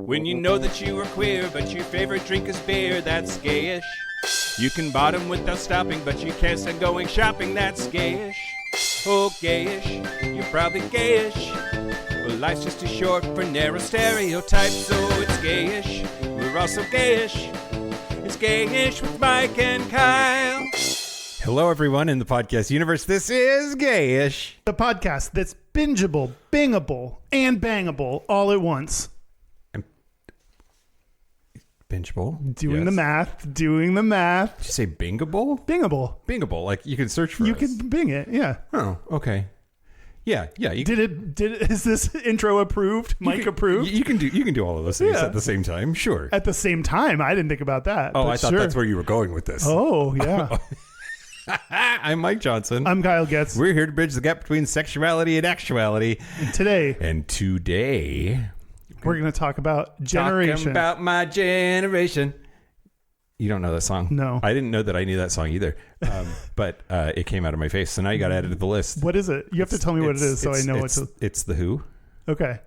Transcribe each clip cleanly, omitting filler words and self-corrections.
When you know that you are queer, but your favorite drink is beer, that's gayish. You can bottom without stopping, but you can't stand going shopping, that's gayish. Oh, gayish, you're probably gayish. Well, life's just too short for narrow stereotypes, so it's gayish. We're also gayish. It's Gayish with Mike and Kyle. Hello, everyone in the podcast universe. This is Gayish, the podcast that's bingeable, bingable, and bangable all at once. Bingeable? Doing Yes. the math. Did you say bingable? Bingable. Bingable, like you can search for You us. can bing it, yeah. Oh, okay. Yeah. Is this intro approved? Mike approved? You can do all of those things at the same time, sure. At the same time, I didn't think about that. Oh, but I thought sure. that's where you were going with this. Oh, yeah. I'm Mike Johnson. I'm Kyle Getz. We're here to bridge the gap between sexuality and actuality. And today, we're going to talk about generation. Talking about my generation. You don't know that song? No. I didn't know that I knew that song either. But it came out of my face, so now you got added to the list. What is it? You have to tell me what it is so I know what to... It's The Who. Okay.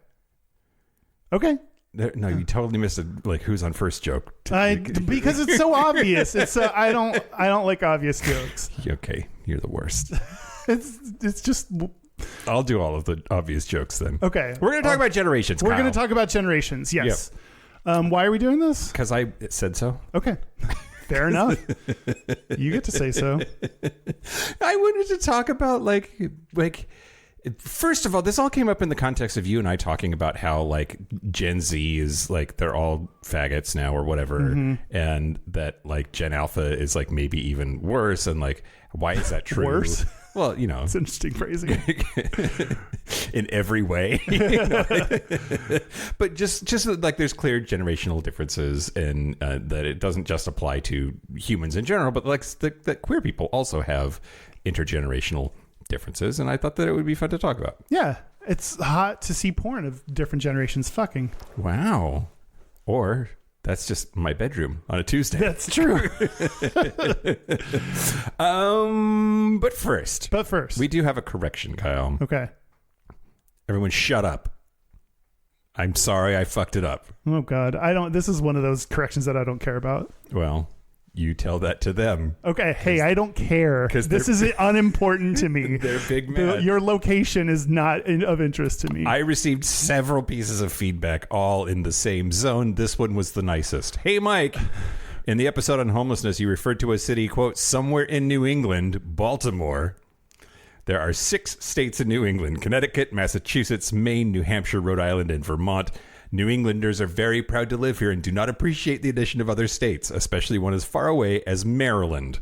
No, you totally missed who's on first joke. Because it's so obvious. It's I don't like obvious jokes. Okay, you're the worst. It's just... I'll do all of the obvious jokes then. Okay. We're going to talk about generations, We're Kyle. going to talk about generations, yes. Yep. Why are we doing this? Because I said so. Okay. Fair enough. You get to say so. I wanted to talk about first of all, this all came up in the context of you and I talking about how Gen Z is they're all faggots now or whatever, and that Gen Alpha is maybe even worse, and why is that true? Worse? Well, It's interesting phrasing. In every way. But just there's clear generational differences, and that it doesn't just apply to humans in general, but that queer people also have intergenerational differences, and I thought that it would be fun to talk about. Yeah, it's hot to see porn of different generations fucking. Wow. Or that's just my bedroom on a Tuesday. That's true. But first, we do have a correction, Kyle. Okay. Everyone shut up. I'm sorry I fucked it up. Oh God. This is one of those corrections that I don't care about. Well, you tell that to them. Okay. Hey, I don't care. This is unimportant to me. They're big mad. Your location is not of interest to me. I received several pieces of feedback, all in the same zone. This one was the nicest. Hey, Mike. In the episode on homelessness, you referred to a city, quote, somewhere in New England, Baltimore. There are 6 states in New England: Connecticut, Massachusetts, Maine, New Hampshire, Rhode Island, and Vermont. New Englanders are very proud to live here and do not appreciate the addition of other states, especially one as far away as Maryland.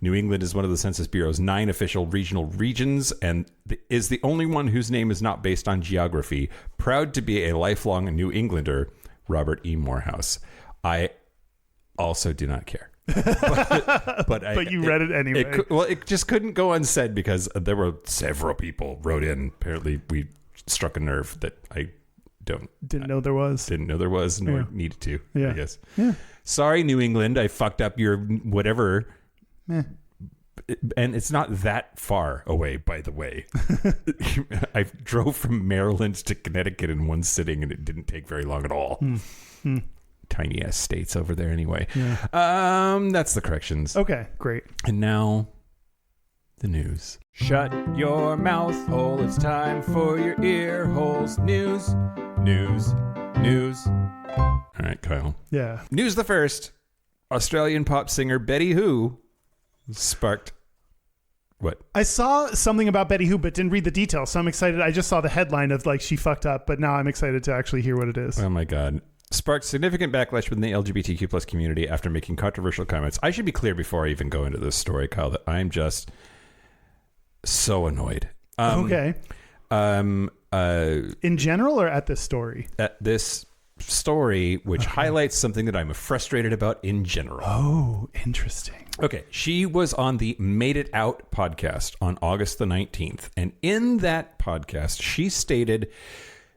New England is one of the Census Bureau's 9 official regional regions and is the only one whose name is not based on geography. Proud to be a lifelong New Englander, Robert E. Morehouse. I also do not care. But you read it anyway. It just couldn't go unsaid because there were several people wrote in. Apparently, we struck a nerve that I didn't know there was, nor needed to. I guess. Yeah. Sorry, New England, I fucked up your whatever. And it's not that far away, by the way. I drove from Maryland to Connecticut in one sitting, and it didn't take very long at all. Tiny ass states over there, anyway. Yeah. That's the corrections. Okay, great. And now, the news. Shut your mouth hole, it's time for your ear holes. News. All right, Kyle. Yeah. News the first. Australian pop singer Betty Who sparked... What? I saw something about Betty Who, but didn't read the details, so I'm excited. I just saw the headline of she fucked up, but now I'm excited to actually hear what it is. Oh my God. Sparked significant backlash within the LGBTQ plus community after making controversial comments. I should be clear before I even go into this story, Kyle, that I'm just so annoyed. Okay. In general or at this story? At this story, which highlights something that I'm frustrated about in general. Oh, interesting. Okay. She was on the Made It Out podcast on August the 19th. And in that podcast, she stated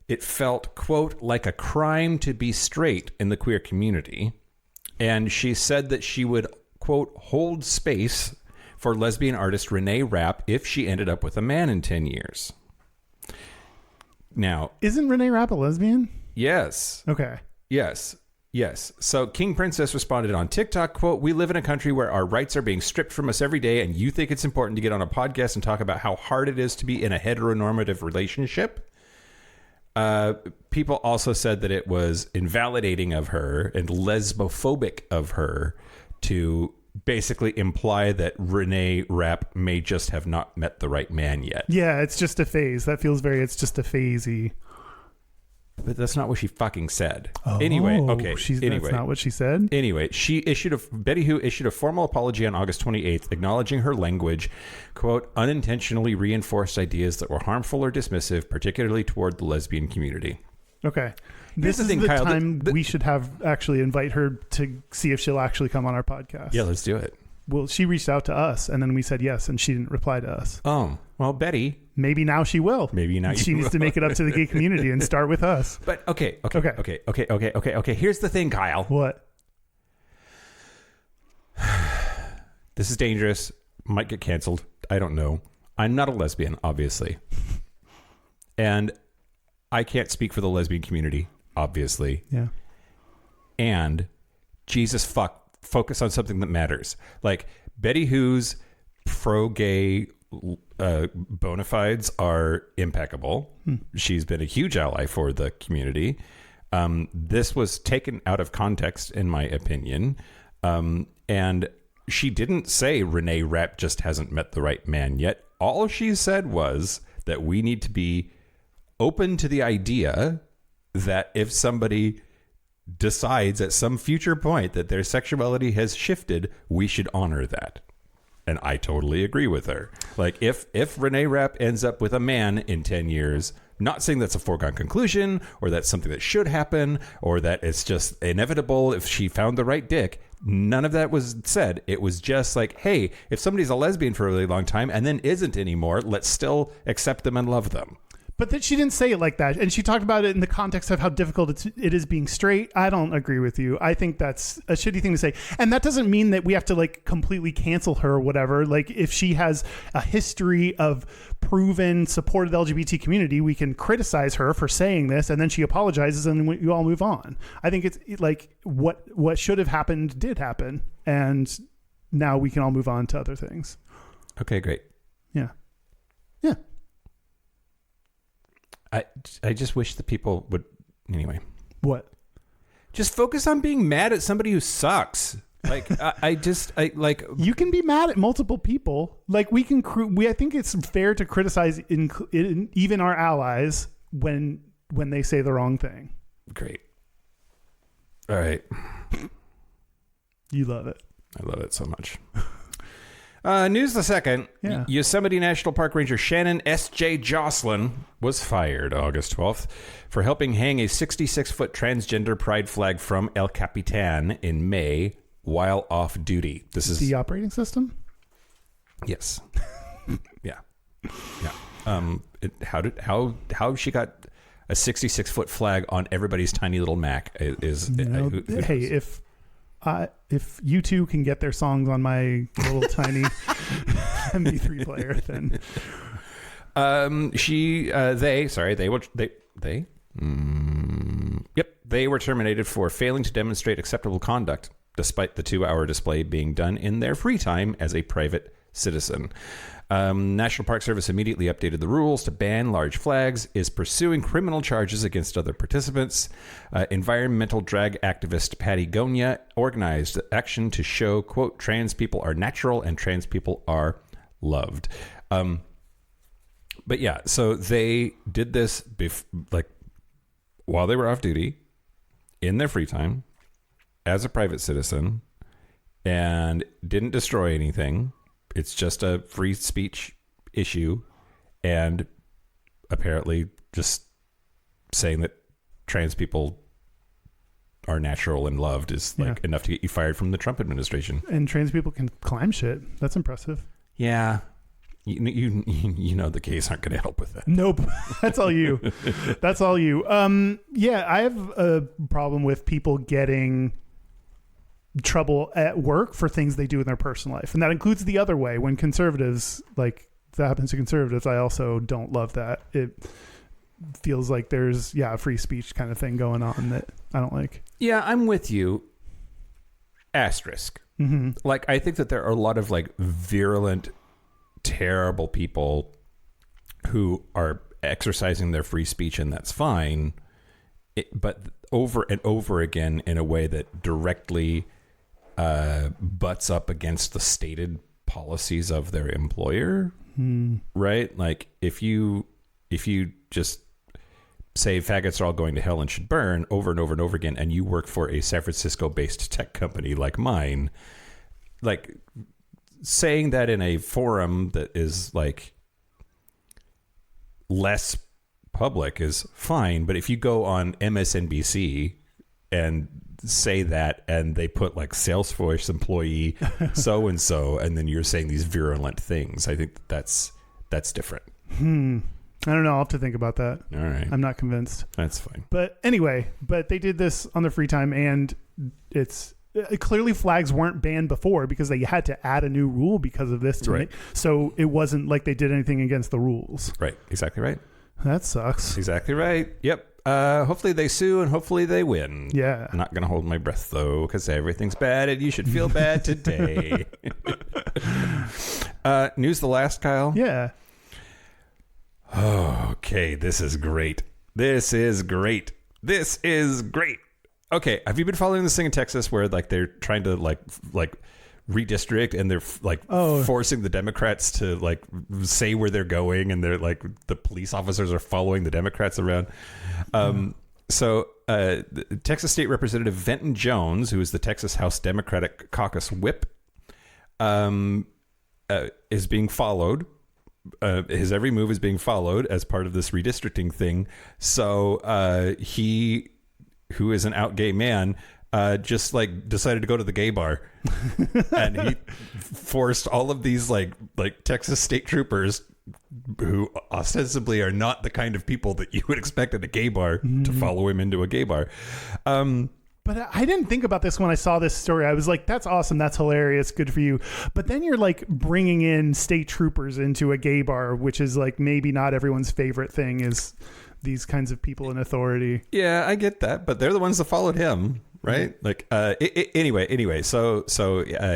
it felt, quote, like a crime to be straight in the queer community. And she said that she would, quote, hold space for lesbian artist Renee Rapp if she ended up with a man in 10 years. Now, isn't Renee Rapp a lesbian? Yes. Okay. Yes. Yes. So King Princess responded on TikTok, quote, "We live in a country where our rights are being stripped from us every day, and you think it's important to get on a podcast and talk about how hard it is to be in a heteronormative relationship?" People also said that it was invalidating of her and lesbophobic of her to basically imply that Renee Rapp may just have not met the right man yet. Yeah, it's just a phase. That feels very, it's just a phasey. But that's not what she fucking said. Anyway, okay. Anyway, that's not what she said? Anyway, Betty Who issued a formal apology on August 28th, acknowledging her language, quote, "unintentionally reinforced ideas that were harmful or dismissive, particularly toward the lesbian community." Okay. This is the Kyle, time we should have actually invite her to see if she'll actually come on our podcast. Yeah, let's do it. Well, she reached out to us, and then we said yes, and she didn't reply to us. Oh, well, Betty. Maybe now she will. Maybe now she needs to make it up to the gay community and start with us. But okay. Here's the thing, Kyle. What? This is dangerous. Might get canceled. I don't know. I'm not a lesbian, obviously. And I can't speak for the lesbian community, obviously. Yeah. And Jesus fuck, focus on something that matters. Like Betty Who's pro-gay bona fides are impeccable. She's been a huge ally for the community. This was taken out of context, in my opinion. And she didn't say Renee Rapp just hasn't met the right man yet. All she said was that we need to be open to the idea that if somebody decides at some future point that their sexuality has shifted, we should honor that. And I totally agree with her. Like if Renee Rapp ends up with a man in 10 years, not saying that's a foregone conclusion or that's something that should happen or that it's just inevitable if she found the right dick. None of that was said. It was just like, hey, if somebody's a lesbian for a really long time and then isn't anymore, let's still accept them and love them. But that she didn't say it like that. And she talked about it in the context of how difficult it is being straight. I don't agree with you. I think that's a shitty thing to say. And that doesn't mean that we have to like completely cancel her or whatever. Like if she has a history of proven support of the LGBT community, we can criticize her for saying this and then she apologizes and you all move on. I think it's like what should have happened did happen. And now we can all move on to other things. Okay, great. Yeah. Yeah. I just wish the people would, anyway. What? Just focus on being mad at somebody who sucks. Like, I you can be mad at multiple people. Like we can, I think it's fair to criticize even our allies when they say the wrong thing. Great. All right. You love it. I love it so much. News the second. Yeah. Yosemite National Park Ranger Shannon S.J. Jocelyn was fired August 12th for helping hang a 66-foot transgender pride flag from El Capitan in May while off duty. This is the operating system? Yes. Yeah. How she got a 66-foot flag on everybody's tiny little Mac is hey, if you two can get their songs on my little tiny MP3 player, then they were terminated for failing to demonstrate acceptable conduct despite the 2-hour display being done in their free time as a private citizen. National Park Service immediately updated the rules to ban large flags, is pursuing criminal charges against other participants. Environmental drag activist Patty Gonya organized action to show, quote, trans people are natural and trans people are loved. But yeah, so they did this while they were off duty in their free time as a private citizen and didn't destroy anything. It's just a free speech issue and apparently just saying that trans people are natural and loved is enough to get you fired from the Trump administration. And trans people can climb shit. That's impressive. Yeah. You know the gays aren't going to help with that. Nope. That's all you. That's all you. Yeah, I have a problem with people getting trouble at work for things they do in their personal life, and that includes the other way. When conservatives, like that happens to conservatives, I also don't love that. feels like there's a free speech kind of thing going on that I don't like. Yeah, I'm with you. Asterisk. Mm-hmm. Like, I think that there are a lot of like virulent, terrible people who are exercising their free speech, and that's fine. But over and over again in a way that directly butts up against the stated policies of their employer, right? Like if you just say faggots are all going to hell and should burn over and over and over again, and you work for a San Francisco-based tech company like mine, like saying that in a forum that is like less public is fine, but if you go on MSNBC and say that and they put like Salesforce employee so and so, and then you're saying these virulent things, I think that's different. I don't know. I'll have to think about that. All right, I'm not convinced. that's fine. But anyway, they did this on their free time, and it's clearly flags weren't banned before because they had to add a new rule because of this tonight. Right. So it wasn't like they did anything against the rules. Right, exactly right. That sucks. Exactly right. Yep. Hopefully they sue and hopefully they win. Yeah. I'm not going to hold my breath, though, because everything's bad and you should feel bad today. News the last, Kyle? Yeah. Okay, this is great. This is great. This is great. Okay, have you been following this thing in Texas where like they're trying to like redistrict, and they're like forcing the Democrats to like say where they're going, and they're like the police officers are following the Democrats around. So Texas State Representative Venton Jones, who is the Texas House Democratic Caucus whip, is being followed. His every move is being followed as part of this redistricting thing. So he, who is an out gay man, just like decided to go to the gay bar, and he forced all of these like Texas state troopers, who ostensibly are not the kind of people that you would expect at a gay bar, to follow him into a gay bar. But I didn't think about this when I saw this story. I was like, that's awesome. That's hilarious. Good for you. But then you're like bringing in state troopers into a gay bar, which is like maybe not everyone's favorite thing, is these kinds of people in authority. Yeah, I get that. But they're the ones that followed him, right? Like, anyway. So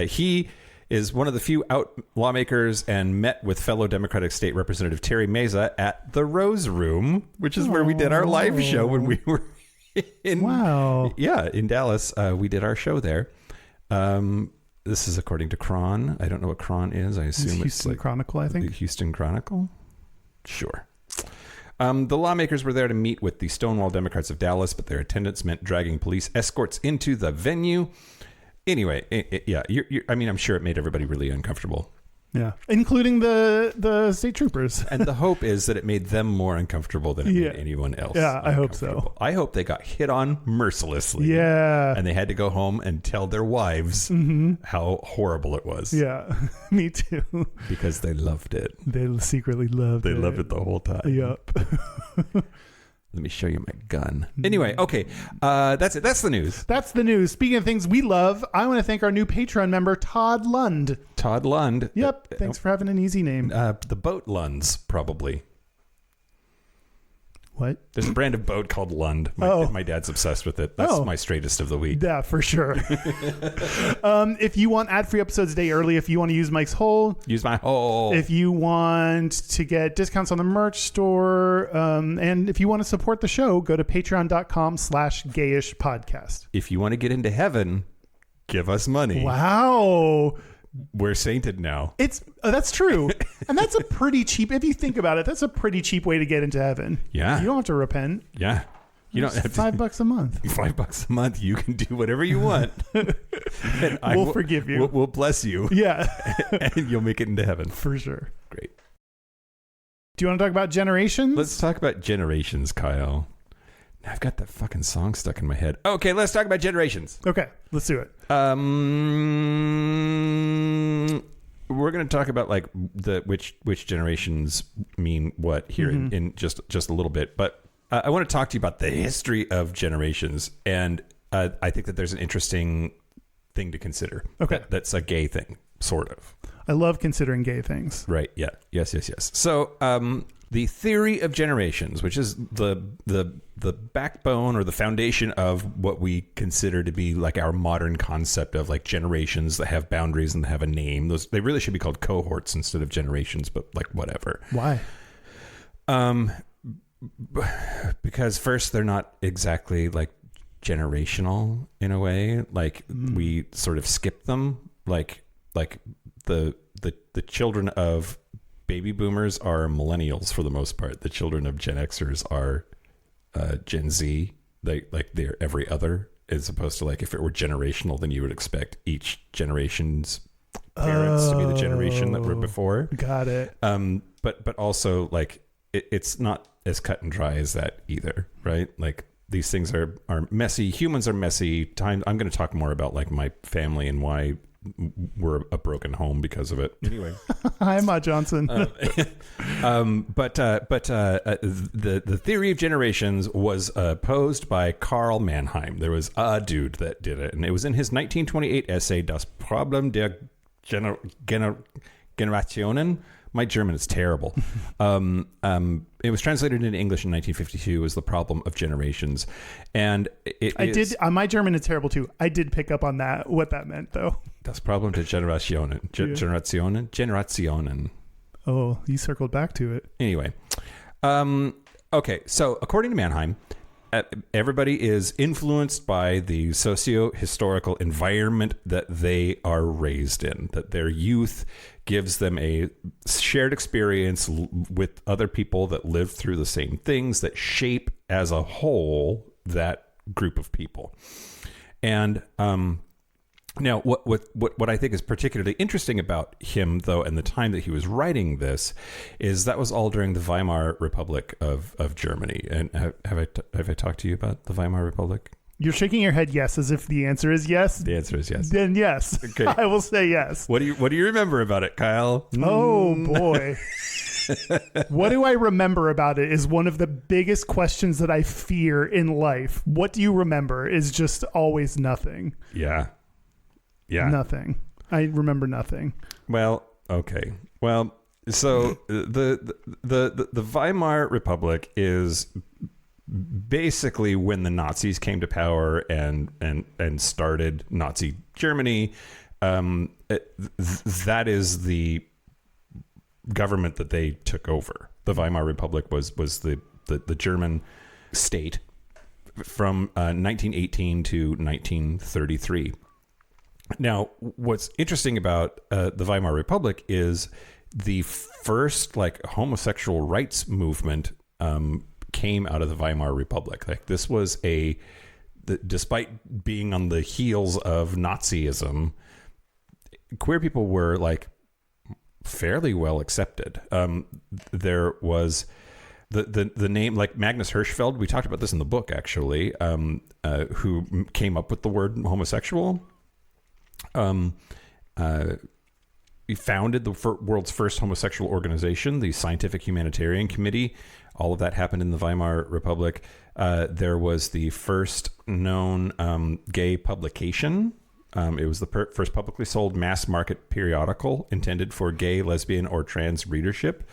he is one of the few out lawmakers and met with fellow Democratic State Representative Terry Meza at the Rose Room, which is where we did our live show when we were in Dallas. We did our show there. This is according to Cron. I don't know what Cron is. I assume it's Houston like Chronicle, I think. The Houston Chronicle? Sure. The lawmakers were there to meet with the Stonewall Democrats of Dallas, but their attendance meant dragging police escorts into the venue. Anyway, I'm sure it made everybody really uncomfortable. Yeah, including the state troopers. And the hope is that it made them more uncomfortable than it made anyone else. Yeah, I hope so. I hope they got hit on mercilessly. Yeah. And they had to go home and tell their wives how horrible it was. Yeah, me too. Because they loved it. They secretly loved it. They loved it the whole time. Yep. Let me show you my gun. Anyway, okay. That's it. That's the news. That's the news. Speaking of things we love, I want to thank our new Patreon member, Todd Lund. Todd Lund. Yep. Thanks for having an easy name. The boat Lunds, probably. What? There's a brand of boat called Lund. My dad's obsessed with it. That's my straightest of the week. Yeah, for sure. If you want ad-free episodes a day early, if you want to use Mike's hole. Use my hole. If you want to get discounts on the merch store, and if you want to support the show, go to patreon.com/gayish podcast. If you want to get into heaven, give us money. Wow. We're sainted now. That's true. And that's a pretty cheap, if you think about it, that's a pretty cheap way to get into heaven. Yeah. You don't have to repent. Yeah. You don't have $5 a month. $5 a month. You can do whatever you want. And we'll forgive you. We'll bless you. Yeah. And you'll make it into heaven. For sure. Great. Do you want to talk about generations? Let's talk about generations, Kyle. I've got that fucking song stuck in my head. Okay, let's talk about generations. Okay, let's do it. We're going to talk about like which generations mean what here in just a little bit, but I want to talk to you about the history of generations, and I think that there's an interesting thing to consider. Okay, that's a gay thing, sort of. I love considering gay things. Right? Yeah. Yes. So The theory of generations, which is the backbone or the foundation of what we consider to be like our modern concept of like generations that have boundaries and have a name. They really should be called cohorts instead of generations, but like whatever. Why? Because first, they're not exactly like generational in a way. Like we sort of skip them. Like the children of baby boomers are millennials for the most part. The children of Gen Xers are Gen Z. They're every other, as opposed to like if it were generational, then you would expect each generation's parents to be the generation that were before. Got it. But also like it's not as cut and dry as that either, right? Like these things are messy. Humans are messy. I'm going to talk more about like my family and why we're a broken home because of it. Anyway, hi, Ma Johnson. The theory of generations was posed by Karl Mannheim. There was a dude that did it, and it was in his 1928 essay Das Problem der Generationen. My German is terrible. It was translated into English in 1952 as The Problem of Generations. And my German is terrible too. I did pick up on that, what that meant though. Das Problem der Generationen. Generationen. Oh, you circled back to it. Anyway. Okay, so according to Mannheim, everybody is influenced by the socio-historical environment that they are raised in, that their youth gives them a shared experience with other people that live through the same things that shape as a whole that group of people. And now what I think is particularly interesting about him, though, and the time that he was writing this, is that was all during the Weimar Republic of Germany. And have I talked to you about the Weimar Republic? You're shaking your head yes, as if the answer is yes. The answer is yes. Then yes. Okay. I will say yes. What do you remember about it, Kyle? Oh boy. What do I remember about it is one of the biggest questions that I fear in life. What do you remember is just always nothing. Yeah. Nothing. I remember nothing. Well, okay. Well, so the Weimar Republic is basically when the Nazis came to power and started Nazi Germany. That is the government that they took over. The Weimar Republic was the German state from 1918 to 1933. Now, what's interesting about the Weimar Republic is the first like homosexual rights movement came out of the Weimar Republic. Like this was despite being on the heels of Nazism, queer people were like fairly well accepted. There was the name like Magnus Hirschfeld. We talked about this in the book actually, who came up with the word homosexual. He founded the world's first homosexual organization, the Scientific Humanitarian Committee. All of that happened in the Weimar Republic. There was the first known gay publication. It was the first publicly sold mass market periodical intended for gay, lesbian, or trans readership.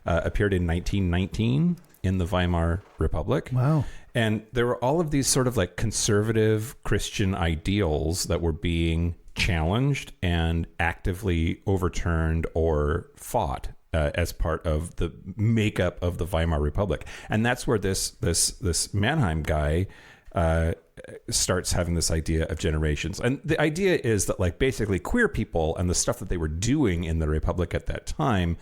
Appeared in 1919 in the Weimar Republic. Wow. And there were all of these sort of like conservative Christian ideals that were being challenged and actively overturned or fought as part of the makeup of the Weimar Republic. And that's where this Mannheim guy starts having this idea of generations. And the idea is that like basically queer people and the stuff that they were doing in the Republic at that time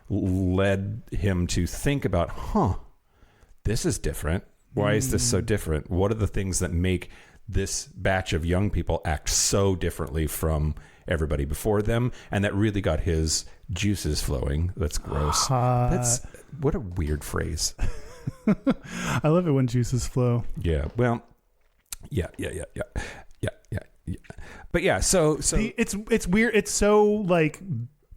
led him to think about, this is different. Why is this so different? What are the things that make this batch of young people act so differently from everybody before them? And that really got his juices flowing. That's gross. That's what a weird phrase. I love it when juices flow. Yeah. Well, yeah. But yeah, so it's weird. It's so like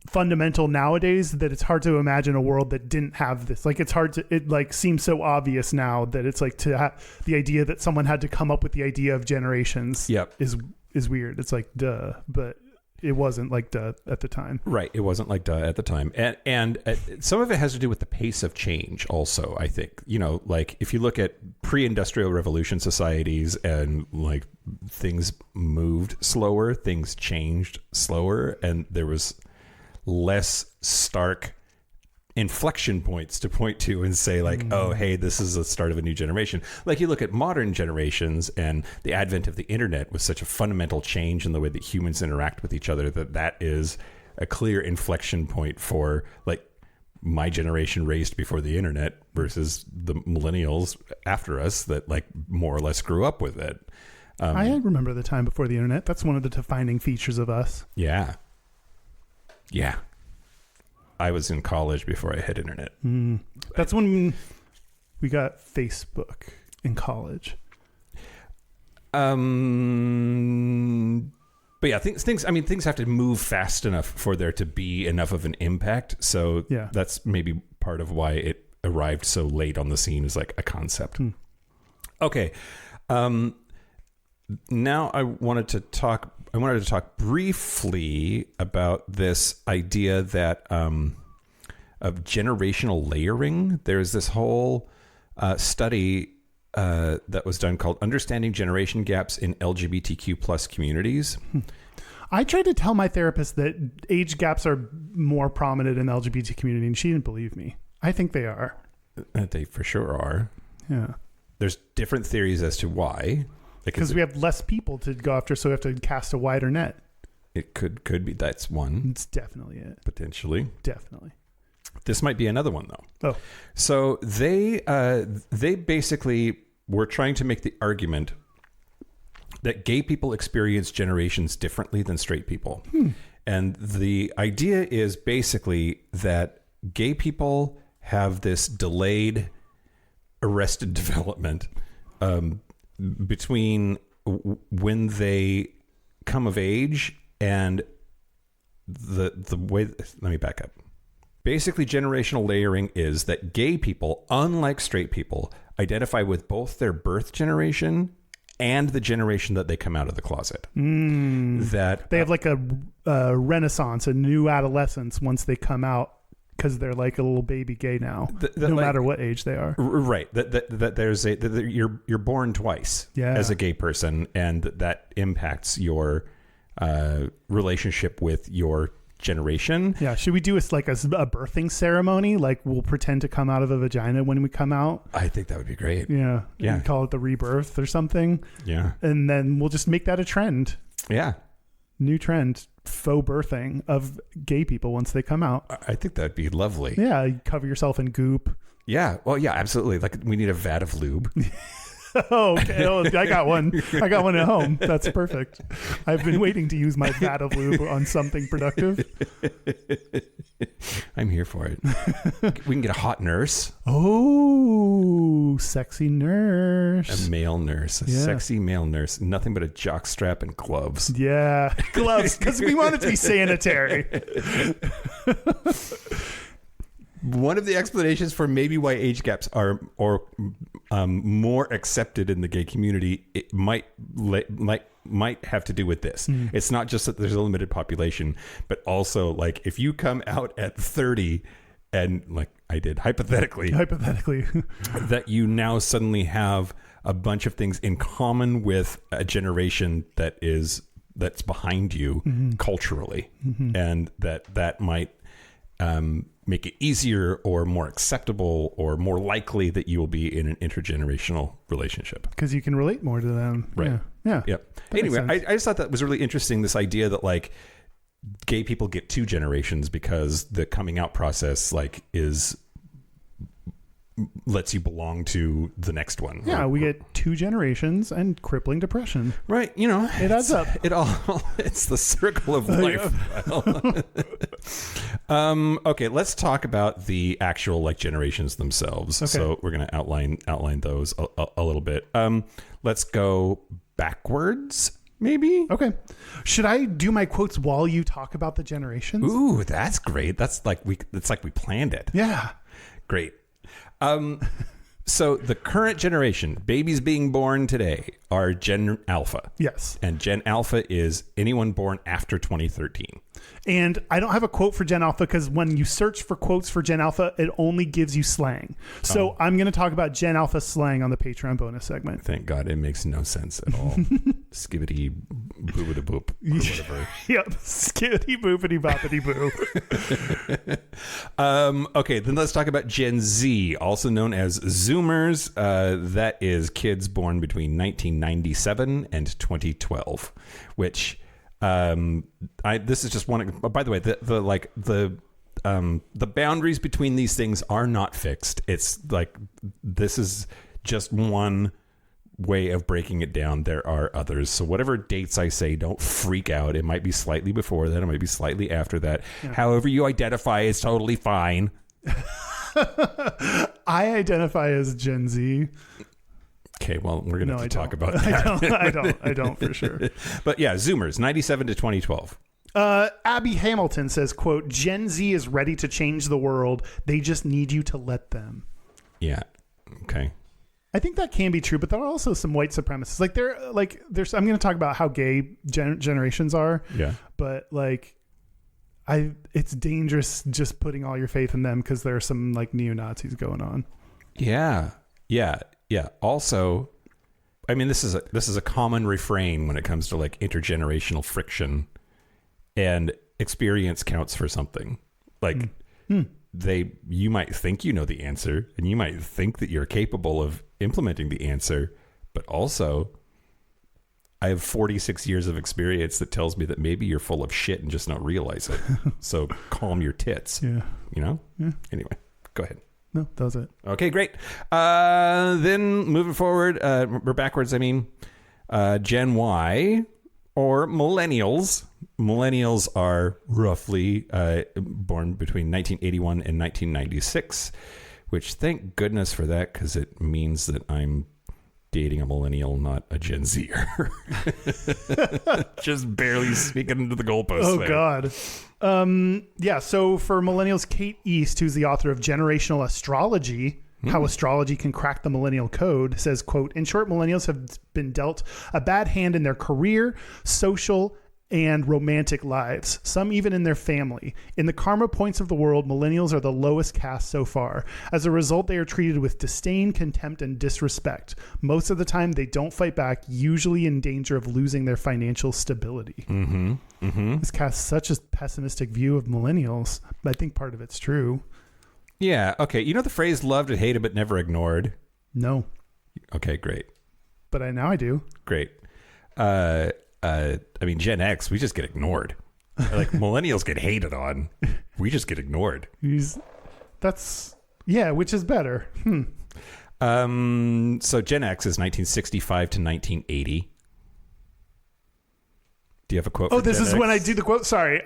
fundamental nowadays that it's hard to imagine a world that didn't have this. Like it like seems so obvious now that it's like to have the idea that someone had to come up with the idea of generations. Yep. is weird. It's like duh, but it wasn't like duh at the time. Right. It wasn't like duh at the time. And some of it has to do with the pace of change also, I think. You know, like if you look at pre-industrial revolution societies and like things moved slower, things changed slower, and there was less stark inflection points to point to and say like, oh, hey, this is the start of a new generation. Like you look at modern generations and the advent of the internet was such a fundamental change in the way that humans interact with each other that is a clear inflection point for like my generation raised before the internet versus the millennials after us that like more or less grew up with it. I remember the time before the internet. That's one of the defining features of us. Yeah. Yeah. I was in college before I had internet. That's when we got Facebook in college. But yeah, things have to move fast enough for there to be enough of an impact. So that's maybe part of why it arrived so late on the scene as like a concept. Okay. Now I wanted to talk briefly about this idea that of generational layering. There's this whole study that was done called Understanding Generation Gaps in LGBTQ plus Communities. I tried to tell my therapist that age gaps are more prominent in the LGBT community, and she didn't believe me. I think they are. They for sure are. Yeah. There's different theories as to why. Because we have less people to go after, so we have to cast a wider net. It could be that's one. It's definitely it. Potentially. Definitely. This might be another one though. Oh. So they basically were trying to make the argument that gay people experience generations differently than straight people. And the idea is basically that gay people have this delayed arrested development between when they come of age and the way. Let me back up. Basically, generational layering is that gay people, unlike straight people, identify with both their birth generation and the generation that they come out of the closet. That they have like a renaissance, a new adolescence once they come out, because they're like a little baby gay now, no matter what age they are. Right. That there's you're born twice as a gay person, and that impacts your relationship with your generation. Yeah. Should we do a birthing ceremony? Like we'll pretend to come out of a vagina when we come out. I think that would be great. Yeah. Yeah. We call it the rebirth or something. Yeah. And then we'll just make that a trend. Yeah. New trend. Faux birthing of gay people once they come out. I think that'd be lovely. Yeah. You cover yourself in goop. Yeah. Well, yeah, absolutely. Like we need a vat of lube. Oh, okay. Oh, I got one. I got one at home. That's perfect. I've been waiting to use my vat of lube on something productive. I'm here for it. We can get a hot nurse. Oh, sexy nurse. A male nurse. A sexy male nurse. Nothing but a jockstrap and gloves. Yeah. Gloves, because we want it to be sanitary. One of the explanations for maybe why age gaps are more accepted in the gay community, it might have to do with this. It's not just that there's a limited population, but also like if you come out at 30 and like I did hypothetically, that you now suddenly have a bunch of things in common with a generation that's behind you culturally, and that might make it easier or more acceptable or more likely that you will be in an intergenerational relationship. Because you can relate more to them. Right. Yeah. Yep. Anyway, I just thought that was really interesting, this idea that like gay people get two generations because the coming out process like lets you belong to the next one. Yeah, we get two generations and crippling depression. Right. You know, it adds up. It's the circle of life. Okay, let's talk about the actual like generations themselves. Okay. So we're going to outline those a little bit. Let's go backwards. Maybe. Okay. Should I do my quotes while you talk about the generations? Ooh, that's great. It's like we planned it. Yeah. Great. So the current generation, babies being born today, are Gen Alpha. Yes. And Gen Alpha is anyone born after 2013. And I don't have a quote for Gen Alpha because when you search for quotes for Gen Alpha, it only gives you slang. So I'm going to talk about Gen Alpha slang on the Patreon bonus segment. Thank God, it makes no sense at all. Skibbity boobity boop or whatever. Yep. Skibbity boopity boppity boo. Okay, then let's talk about Gen Z, also known as Zoomers. That is kids born between 1997 and 2012, which this is just one. By the way, the boundaries between these things are not fixed. It's like this is just one way of breaking it down. There are others. So whatever dates I say, don't freak out. It might be slightly before that. It might be slightly after that. Yeah. However you identify is totally fine. I identify as Gen Z. Okay, well, we're going to have to talk about that. I don't for sure. But yeah, Zoomers, 97 to 2012. Abby Hamilton says, quote, Gen Z is ready to change the world. They just need you to let them. Yeah. Okay. I think that can be true, but there are also some white supremacists. There's I'm going to talk about how gay generations are. Yeah. But it's dangerous just putting all your faith in them because there are some like neo-Nazis going on. Yeah. Yeah. Yeah. Also, I mean, this is a common refrain when it comes to like intergenerational friction, and experience counts for something. Like you might think you know the answer, and you might think that you're capable of implementing the answer, but also I have 46 years of experience that tells me that maybe you're full of shit and just not realize it. So calm your tits. Yeah. You know? Yeah. Anyway, go ahead. No, that was it. Okay, great. Then moving forward, or backwards, I mean, Gen Y or Millennials. Millennials are roughly born between 1981 and 1996, which thank goodness for that, because it means that I'm dating a millennial, not a Gen Zer. Just barely speaking into the goalposts. Oh, there. God. Yeah, so for millennials, Kate East, who's the author of Generational Astrology, How Astrology Can Crack the Millennial Code, says, quote, in short, millennials have been dealt a bad hand in their career, social, and romantic lives, some even in their family. In the karma points of the world, millennials are the lowest caste so far. As a result, they are treated with disdain, contempt, and disrespect. Most of the time, they don't fight back, usually in danger of losing their financial stability. Mm-hmm. Mm-hmm. This casts such a pessimistic view of millennials. I think part of it's true. Yeah, okay. You know the phrase loved and hated but never ignored? No. Okay, great. But now I do. Great. I mean, Gen X, we just get ignored. Like millennials get hated on. We just get ignored. Which is better. So Gen X is 1965 to 1980. Do you have a quote? Oh, this is when I do the quote. Sorry.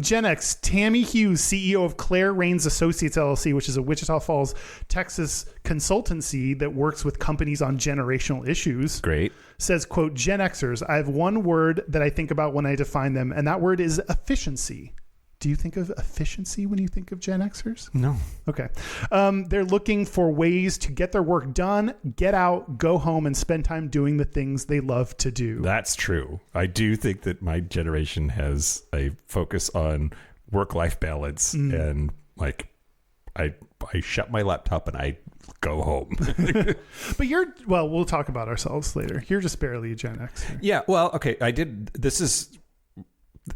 Gen X, Tammy Hughes, CEO of Claire Rains Associates LLC, which is a Wichita Falls, Texas consultancy that works with companies on generational issues. Great. Says, quote, Gen Xers, I have one word that I think about when I define them, and that word is efficiency. Do you think of efficiency when you think of Gen Xers? No. Okay. They're looking for ways to get their work done, get out, go home, and spend time doing the things they love to do. That's true. I do think that my generation has a focus on work-life balance, and like I shut my laptop and I go home. But we'll talk about ourselves later. You're just barely a Gen X. Yeah. Well, okay.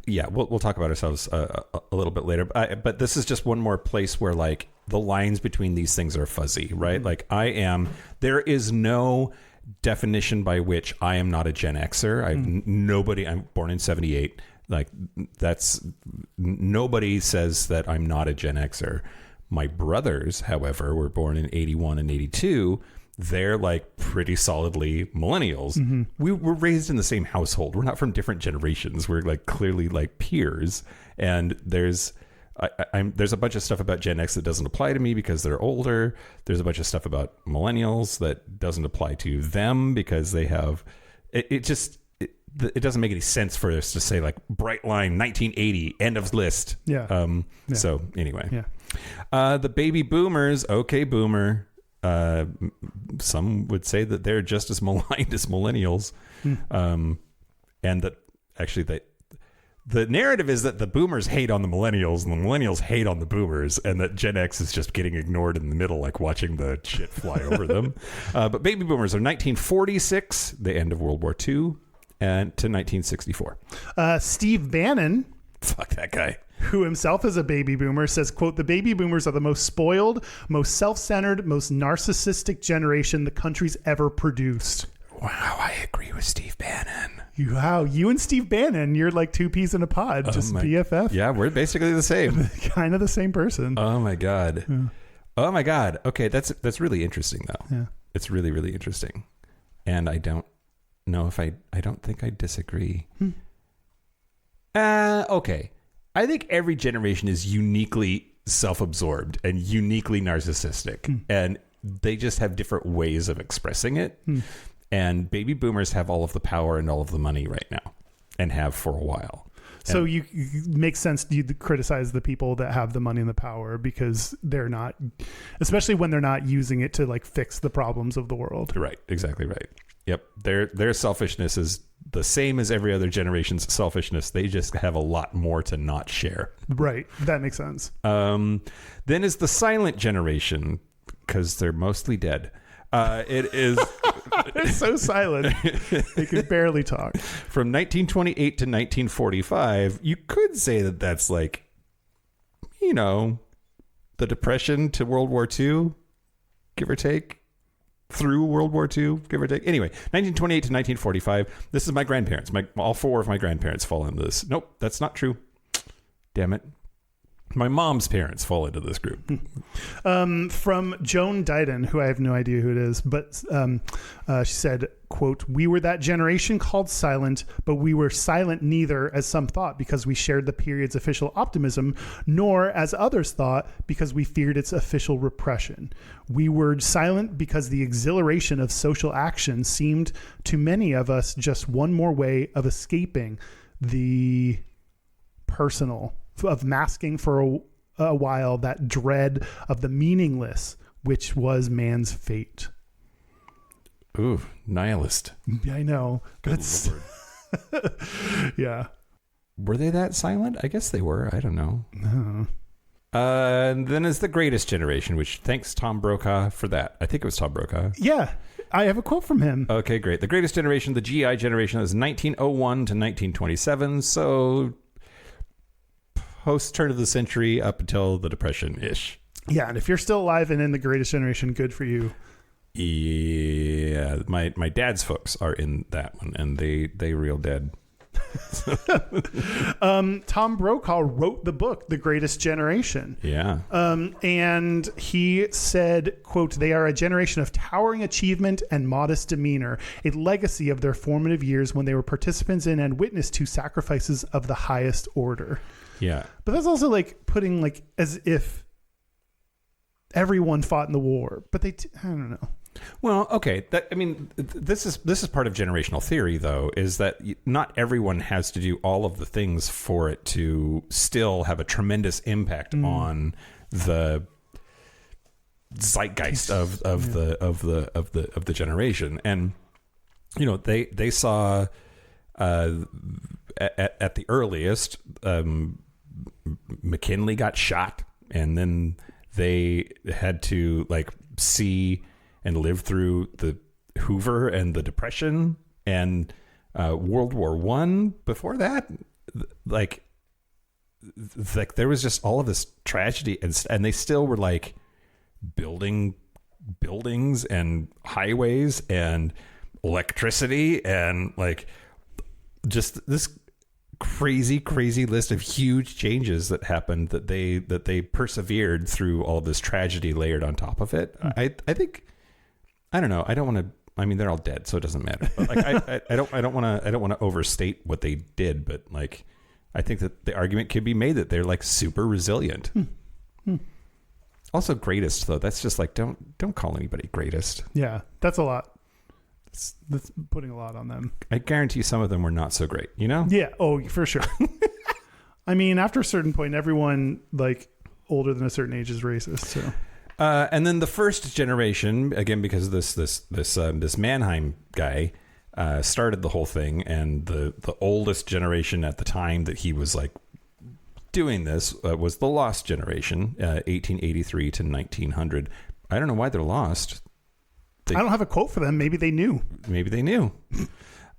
We'll talk about ourselves a little bit later. But this is just one more place where like the lines between these things are fuzzy, right? Like there is no definition by which I am not a Gen Xer. I'm born in 78. Like nobody says that I'm not a Gen Xer. My brothers, however, were born in 81 and 82. They're like pretty solidly millennials. Mm-hmm. We were raised in the same household. We're not from different generations. We're like clearly like peers. And there's a bunch of stuff about Gen X that doesn't apply to me because they're older. There's a bunch of stuff about millennials that doesn't apply to them because they have it doesn't make any sense for us to say like bright line 1980 end of list. Yeah. So anyway, Yeah. the baby boomers. Okay, boomer. Some would say that they're just as maligned as millennials, and that actually the narrative is that the boomers hate on the millennials and the millennials hate on the boomers, and that Gen X is just getting ignored in the middle, like watching the shit fly over them. But baby boomers are 1946, the end of World War II, and to 1964. Steve Bannon, Fuck that guy. who himself is a baby boomer, says, quote, the baby boomers are the most spoiled, most self-centered, most narcissistic generation the country's ever produced. Wow, I agree with Steve Bannon. Wow, you and Steve Bannon, you're like two peas in a pod, just BFF. Yeah, we're basically the same. Kind of the same person. Oh my god. Yeah. Oh my god. Okay, that's really interesting though. Yeah. It's really, really interesting. And I don't know if I don't think I disagree. Okay. I think every generation is uniquely self-absorbed and uniquely narcissistic, and they just have different ways of expressing it. And baby boomers have all of the power and all of the money right now, and have for a while. So you makes sense you criticize the people that have the money and the power because they're not, especially when they're not using it to like fix the problems of the world. Right. Exactly right. Yep. Their selfishness is the same as every other generation's selfishness. They just have a lot more to not share. Right. That makes sense. Then is the silent generation, because they're mostly dead. It is they're so silent. They can barely talk. From 1928 to 1945. You could say that that's like, you know, the Depression to World War II, give or take. Through World War II, give or take. Anyway, 1928 to 1945. This is my grandparents. All four of my grandparents fall into this. Nope, that's not true. Damn it. My mom's parents fall into this group. From Joan Didion, who I have no idea who it is, but she said, quote, we were that generation called silent, but we were silent neither, as some thought, because we shared the period's official optimism, nor, as others thought, because we feared its official repression. We were silent because the exhilaration of social action seemed to many of us just one more way of escaping the personal, of masking for a while that dread of the meaningless, which was man's fate. Ooh, nihilist. I know. That's yeah. Were they that silent? I guess they were. I don't know. No. And then is the Greatest Generation, which thanks Tom Brokaw for that. I think it was Tom Brokaw. Yeah. I have a quote from him. Okay, great. The Greatest Generation, the GI generation, is 1901 to 1927. So post turn of the century up until the Depression-ish. Yeah, and if you're still alive and in the Greatest Generation, good for you. Yeah, my dad's folks are in that one, and they real dead. Tom Brokaw wrote the book, The Greatest Generation. Yeah. And he said, quote, they are a generation of towering achievement and modest demeanor, a legacy of their formative years when they were participants in and witness to sacrifices of the highest order. Yeah. But that's also like putting like as if everyone fought in the war, but I don't know. Well, okay. This is part of generational theory, though, is that not everyone has to do all of the things for it to still have a tremendous impact on the zeitgeist of the generation. And you know, they saw at the earliest, McKinley got shot, and then they had to like see and live through the Hoover and the Depression and World War I. Before that, like there was just all of this tragedy, and they still were like building buildings and highways and electricity and like just this crazy list of huge changes that happened that they persevered through all of this tragedy layered on top of it. I think, I don't know. I don't want to. I mean, they're all dead, so it doesn't matter. But like, I don't want to overstate what they did. But like, I think that the argument could be made that they're like super resilient. Also, greatest though. That's just like don't call anybody greatest. Yeah, that's a lot. That's putting a lot on them. I guarantee some of them were not so great, you know? Yeah. Oh, for sure. I mean, after a certain point, everyone like older than a certain age is racist. So. And then the first generation, again, because this Mannheim guy started the whole thing, and the oldest generation at the time that he was like doing this was the lost generation, 1883 to 1900. I don't know why they're lost. I don't have a quote for them. Maybe they knew.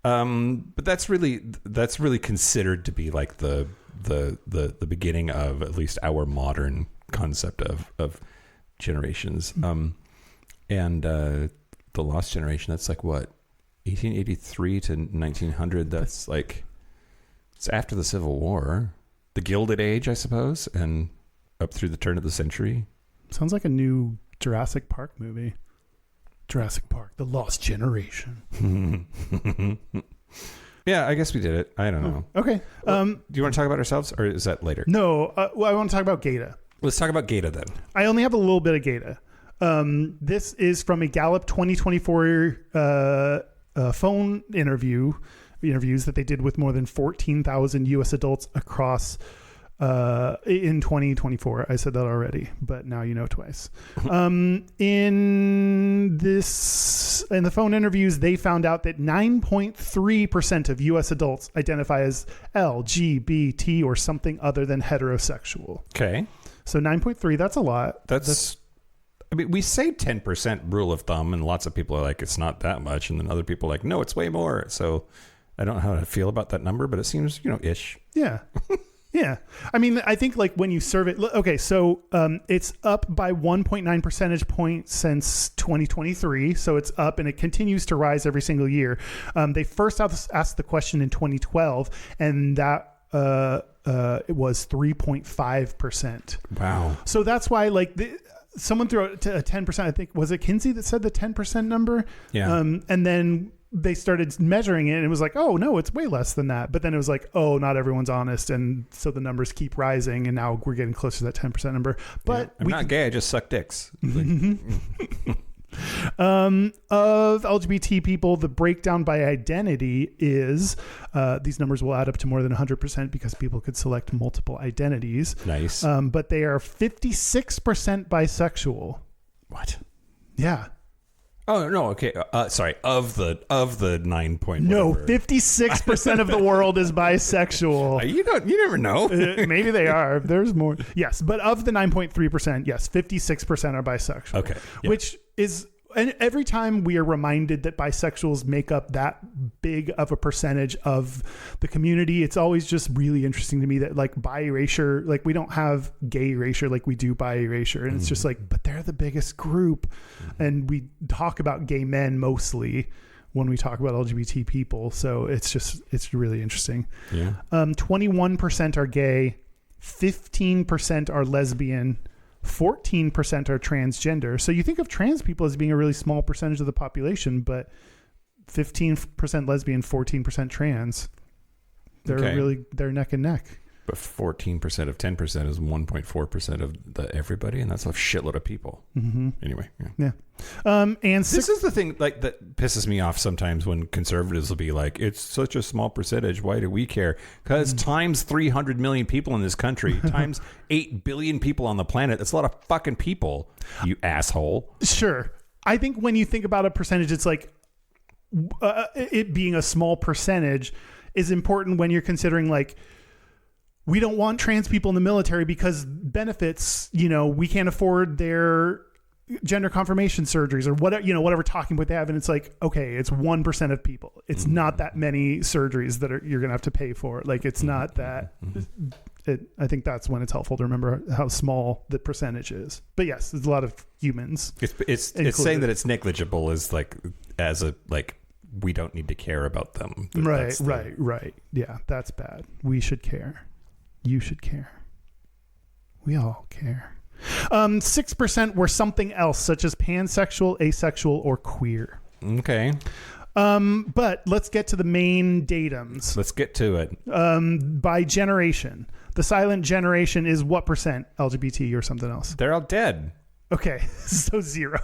But that's really considered to be like the beginning of at least our modern concept of generations. And the lost generation, that's like what, 1883 to 1900. That's like, it's after the Civil War, the Gilded Age, I suppose, and up through the turn of the century. Sounds like a new Jurassic Park movie. Jurassic Park, The Lost Generation. Yeah, I guess we did it. I don't know. Okay. Do you want to talk about ourselves, or is that later? No. Well, I want to talk about Gayda. Let's talk about Gayda then. I only have a little bit of Gayda. This is from a Gallup 2024 phone interviews that they did with more than 14,000 U.S. adults across in 2024. I said that already, but now you know twice. In the phone interviews, they found out that 9.3% of U.S. adults identify as LGBT or something other than heterosexual. Okay. So 9.3, that's a lot. I mean, we say 10% rule of thumb, and lots of people are like, it's not that much. And then other people are like, no, it's way more. So I don't know how to feel about that number, but it seems, ish. Yeah. Yeah. I mean, I think like when you survey, okay, so it's up by 1.9 percentage points since 2023. So it's up and it continues to rise every single year. They first asked the question in 2012, and that it was 3.5%. Wow. So that's why like someone threw out a 10%. I think, was it Kinsey that said the 10% number? Yeah. And then they started measuring it and it was like, oh no, it's way less than that. But then it was like, oh, not everyone's honest. And so the numbers keep rising and now we're getting close to that 10% number. But I'm not gay. I just suck dicks. Of LGBT people, the breakdown by identity is these numbers will add up to more than 100% because people could select multiple identities. Nice. But they are 56% bisexual. What? Yeah. Oh no, okay. Sorry. Of the 9 point. No, whatever. 56% of the world is bisexual. You never know. Maybe they are. There's more. Yes, but of the 9.3%, yes, 56% are bisexual. Okay. Yeah. Which is, and every time we are reminded that bisexuals make up that big of a percentage of the community, it's always just really interesting to me that like bi erasure, like we don't have gay erasure like we do bi erasure. And it's just like, but they're the biggest group. And we talk about gay men mostly when we talk about LGBT people. So it's really interesting. Yeah. 21% are gay, 15% are lesbian, 14% are transgender. So you think of trans people as being a really small percentage of the population, but 15% lesbian, 14% trans. They're neck and neck. But 14% of 10% is 1.4% of everybody, and that's a shitload of people. Mm-hmm. Anyway, yeah. And this is the thing like that pisses me off sometimes when conservatives will be like, "It's such a small percentage. Why do we care?" Because times 300 million people in this country, times 8 billion people on the planet, that's a lot of fucking people. You asshole. Sure. I think when you think about a percentage, it's like it being a small percentage is important when you're considering like, we don't want trans people in the military because benefits, we can't afford their gender confirmation surgeries or whatever talking point they have. And it's like, okay, it's 1% of people. It's not that many surgeries that you're going to have to pay for. Like, it's not that. I think that's when it's helpful to remember how small the percentage is. But yes, there's a lot of humans. It's saying that it's negligible is like, as a, like, we don't need to care about them. Right. Yeah, that's bad. We should care. You should care. We all care. 6% were something else, such as pansexual, asexual, or queer. Okay. But let's get to the main datums. Let's get to it. By generation. The silent generation is what percent LGBT or something else? They're all dead. Okay, so 0.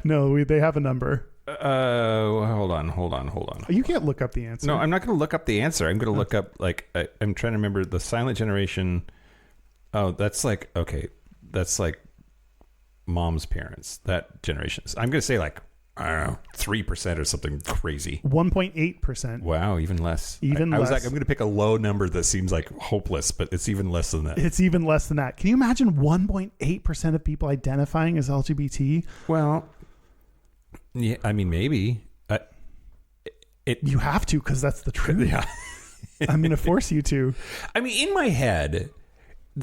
No, they have a number. Hold on. You can't look up the answer. No, I'm not going to look up the answer. I'm going to look up, like, I'm trying to remember the silent generation. Oh, that's like, okay. That's like mom's parents, that generation. I'm going to say, like, I don't know, 3% or something crazy. 1.8%. Wow, even less. I less. was like, I'm going to pick a low number that seems like hopeless, but it's even less than that. It's even less than that. Can you imagine 1.8% of people identifying as LGBT? Well, yeah, I mean, maybe. You have to, because that's the truth. Yeah. I'm going to force you to. I mean, in my head,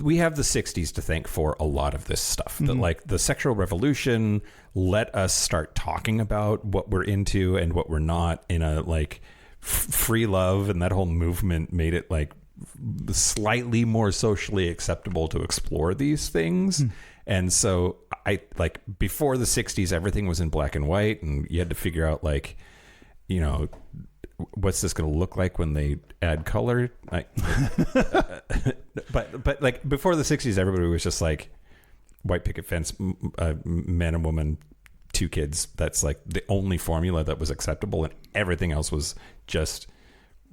we have the 60s to thank for a lot of this stuff. That, like, the sexual revolution let us start talking about what we're into and what we're not in a, like, free love, and that whole movement made it, like, slightly more socially acceptable to explore these things. And so I, like, before the 60s, everything was in black and white, and you had to figure out, like, you know, what's this going to look like when they add color? Like, but like before the 60s, everybody was just like white picket fence, man and woman, 2 kids. That's like the only formula that was acceptable, and everything else was just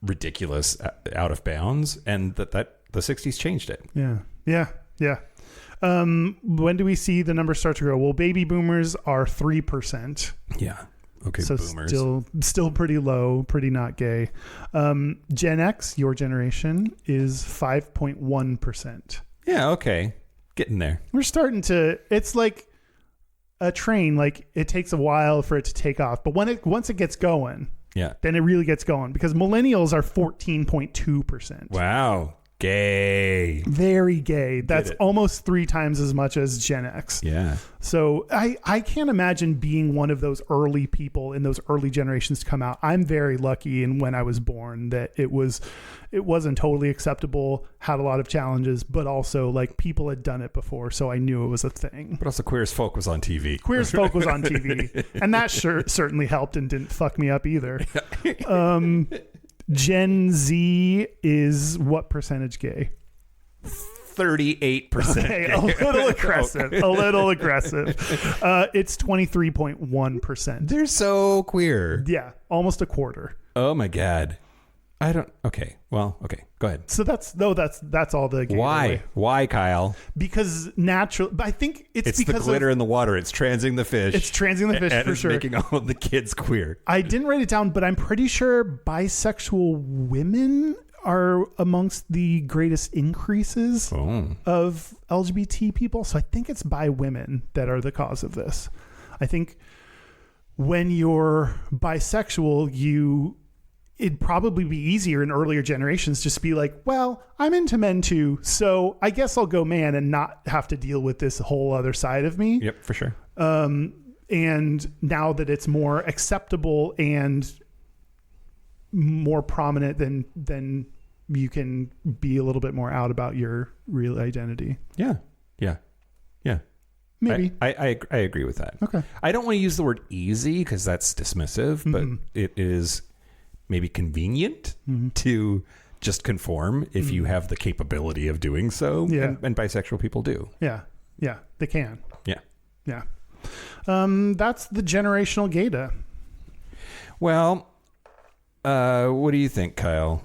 ridiculous, out of bounds. And that the 60s changed it. Yeah. When do we see the numbers start to grow? Well, baby boomers are 3%. Yeah. Okay, so boomers. Still pretty low, pretty not gay. Gen X, your generation, is 5.1%. Yeah, okay. Getting there. We're starting to, it's like a train, like it takes a while for it to take off. But once it gets going, yeah, then it really gets going, because millennials are 14.2%. Wow. Gay. Very gay. That's almost 3 times as much as Gen X. Yeah. So I can't imagine being one of those early people in those early generations to come out. I'm very lucky in when I was born that it wasn't totally acceptable, had a lot of challenges, but also like people had done it before, so I knew it was a thing. But also Queer as Folk was on TV. Queer as Folk was on TV, and that certainly helped and didn't fuck me up either. Gen Z is what percentage gay? 38%. Okay, a little aggressive. A little aggressive. It's 23.1%. They're so queer. Yeah, almost a quarter. Oh my God. I don't. Okay. Well, okay. Go ahead. So that's all the gay. Why? Why, Kyle? Because natural. I think it's because the glitter in the water. It's transing the fish. It's transing the fish and for it's sure. Making all of the kids queer. I didn't write it down, but I'm pretty sure bisexual women are amongst the greatest increases of LGBT people. So I think it's bi women that are the cause of this. I think when you're bisexual, it'd probably be easier in earlier generations just to be like, well, I'm into men too, so I guess I'll go man and not have to deal with this whole other side of me. Yep, for sure. And now that it's more acceptable and more prominent, then you can be a little bit more out about your real identity. Yeah. Maybe. I agree with that. Okay. I don't want to use the word easy because that's dismissive, but it is maybe convenient to just conform if you have the capability of doing so. Yeah. And bisexual people do. Yeah, they can. Yeah. That's the generational gaydar. Well, what do you think, Kyle?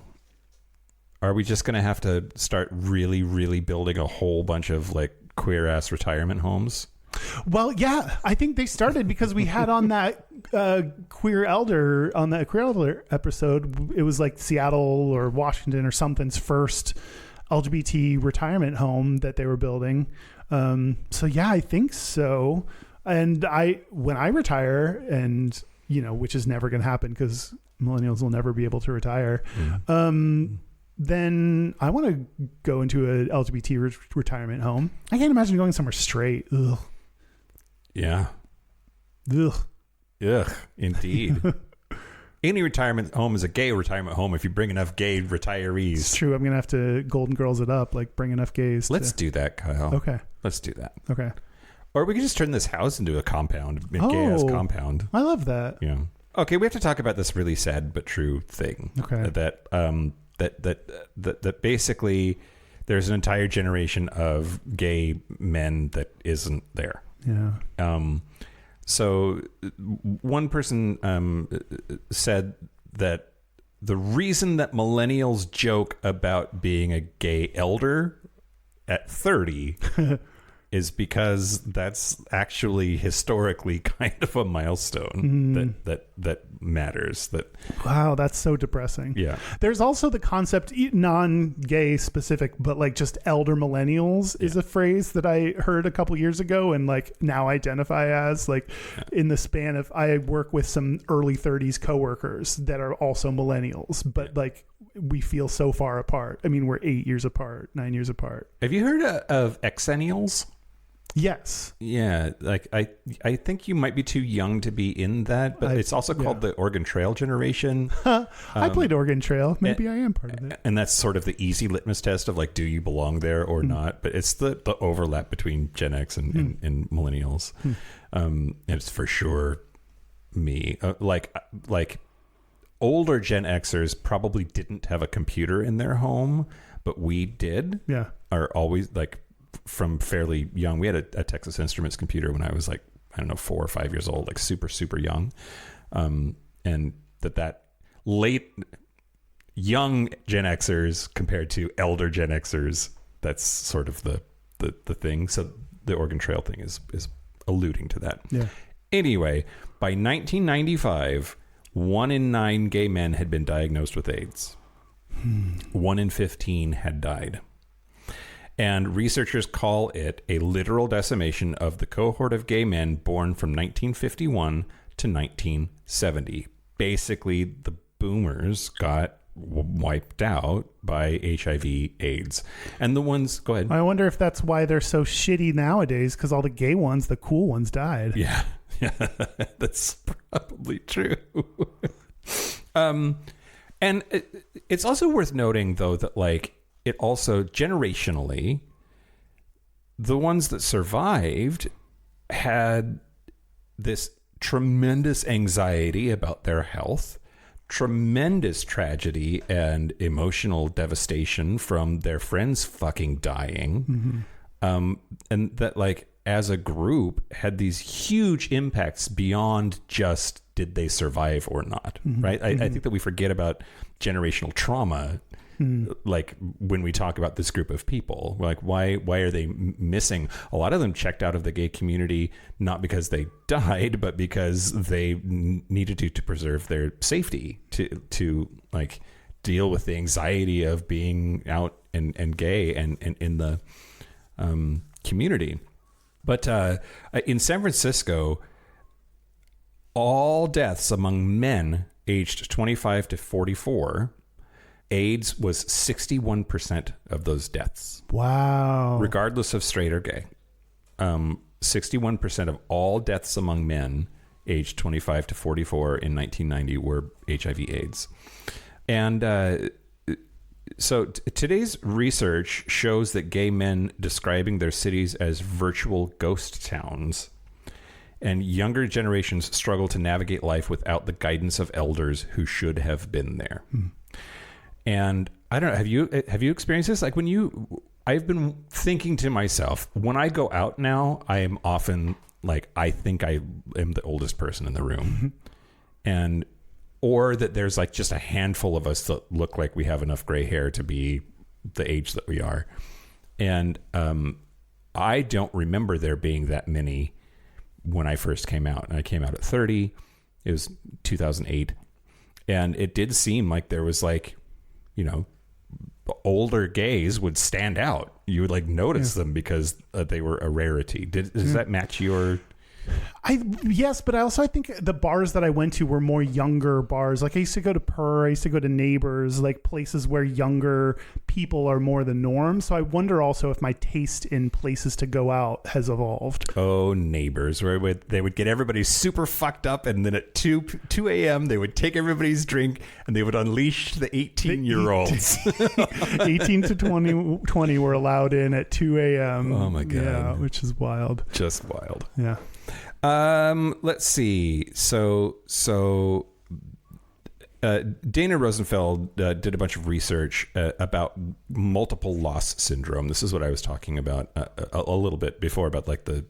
Are we just going to have to start really, really building a whole bunch of like queer ass retirement homes? Well, yeah, I think they started because we had on that Queer Elder episode. It was like Seattle or Washington or something's first LGBT retirement home that they were building. So yeah, I think so. And when I retire, and which is never going to happen because millennials will never be able to retire. Then I want to go into an LGBT retirement home. I can't imagine going somewhere straight. Ugh. Yeah. Ugh. Indeed. Any retirement home is a gay retirement home if you bring enough gay retirees. It's true. I'm going to have to Golden Girls it up, like bring enough gays. Let's do that, Kyle. Okay. Let's do that. Okay. Or we could just turn this house into a compound, a gay-ass compound. I love that. Yeah. Okay, we have to talk about this really sad but true thing. Okay. That basically there's an entire generation of gay men that isn't there. Yeah. So one person said that the reason that millennials joke about being a gay elder at 30 is because that's actually historically kind of a milestone that matters. Wow, that's so depressing. Yeah. There's also the concept, non-gay specific, but like just elder millennials is a phrase that I heard a couple years ago and like now identify as like in the span of, I work with some early 30s coworkers that are also millennials, but like we feel so far apart. I mean, we're 8 years apart, 9 years apart. Have you heard of exennials? Yes. Yeah, like I think you might be too young to be in that, but it's also called the Oregon Trail generation. I played Oregon Trail. Maybe I am part of it. And that's sort of the easy litmus test of like, do you belong there or not? But it's the overlap between Gen X and millennials. And it's for sure me. Like older Gen Xers probably didn't have a computer in their home, but we did. Yeah. Are always like, from fairly young. We had a Texas Instruments computer when I was like, I don't know, 4 or 5 years old, like super, super young. And that late young Gen Xers compared to elder Gen Xers, that's sort of the thing. So the Oregon Trail thing is alluding to that. Yeah. Anyway, by 1995, 1 in 9 gay men had been diagnosed with AIDS. 1 in 15 had died. And researchers call it a literal decimation of the cohort of gay men born from 1951 to 1970. Basically, the boomers got wiped out by HIV/AIDS. And the ones... Go ahead. I wonder if that's why they're so shitty nowadays, because all the gay ones, the cool ones, died. Yeah, that's probably true. And it's also worth noting, though, that like... It also, generationally, the ones that survived had this tremendous anxiety about their health, tremendous tragedy and emotional devastation from their friends fucking dying. And that, like, as a group, had these huge impacts beyond just did they survive or not, right? I think that we forget about generational trauma like when we talk about this group of people. Like, why are they missing? A lot of them checked out of the gay community not because they died, but because they needed to preserve their safety, to like deal with the anxiety of being out and gay and in the community. But in San Francisco, all deaths among men aged 25 to 44, AIDS was 61% of those deaths. Wow. Regardless of straight or gay. 61% of all deaths among men aged 25 to 44 in 1990 were HIV/AIDS. And so today's research shows that gay men describing their cities as virtual ghost towns, and younger generations struggle to navigate life without the guidance of elders who should have been there. And I don't know, have you experienced this? Like I've been thinking to myself, when I go out now, I am often like, I think I am the oldest person in the room. Or that there's like just a handful of us that look like we have enough gray hair to be the age that we are. And I don't remember there being that many when I first came out. And I came out at 30. It was 2008. And it did seem like there was like, you know, older gays would stand out. You would like notice them because they were a rarity. Does that match your... Yes, but I think the bars that I went to were more younger bars. Like I used to go to Purr, I used to go to Neighbors, like places where younger people are more the norm. So I wonder also if my taste in places to go out has evolved. Oh, Neighbors, where they would get everybody super fucked up, and then at 2 a.m. they would take everybody's drink and they would unleash the 18-year-olds. 18 to 20 were allowed in at 2 a.m. Oh my God. Yeah, which is wild. Just wild. Yeah. Let's see. So Dana Rosenfeld did a bunch of research about multiple loss syndrome. This is what I was talking about a little bit before about like the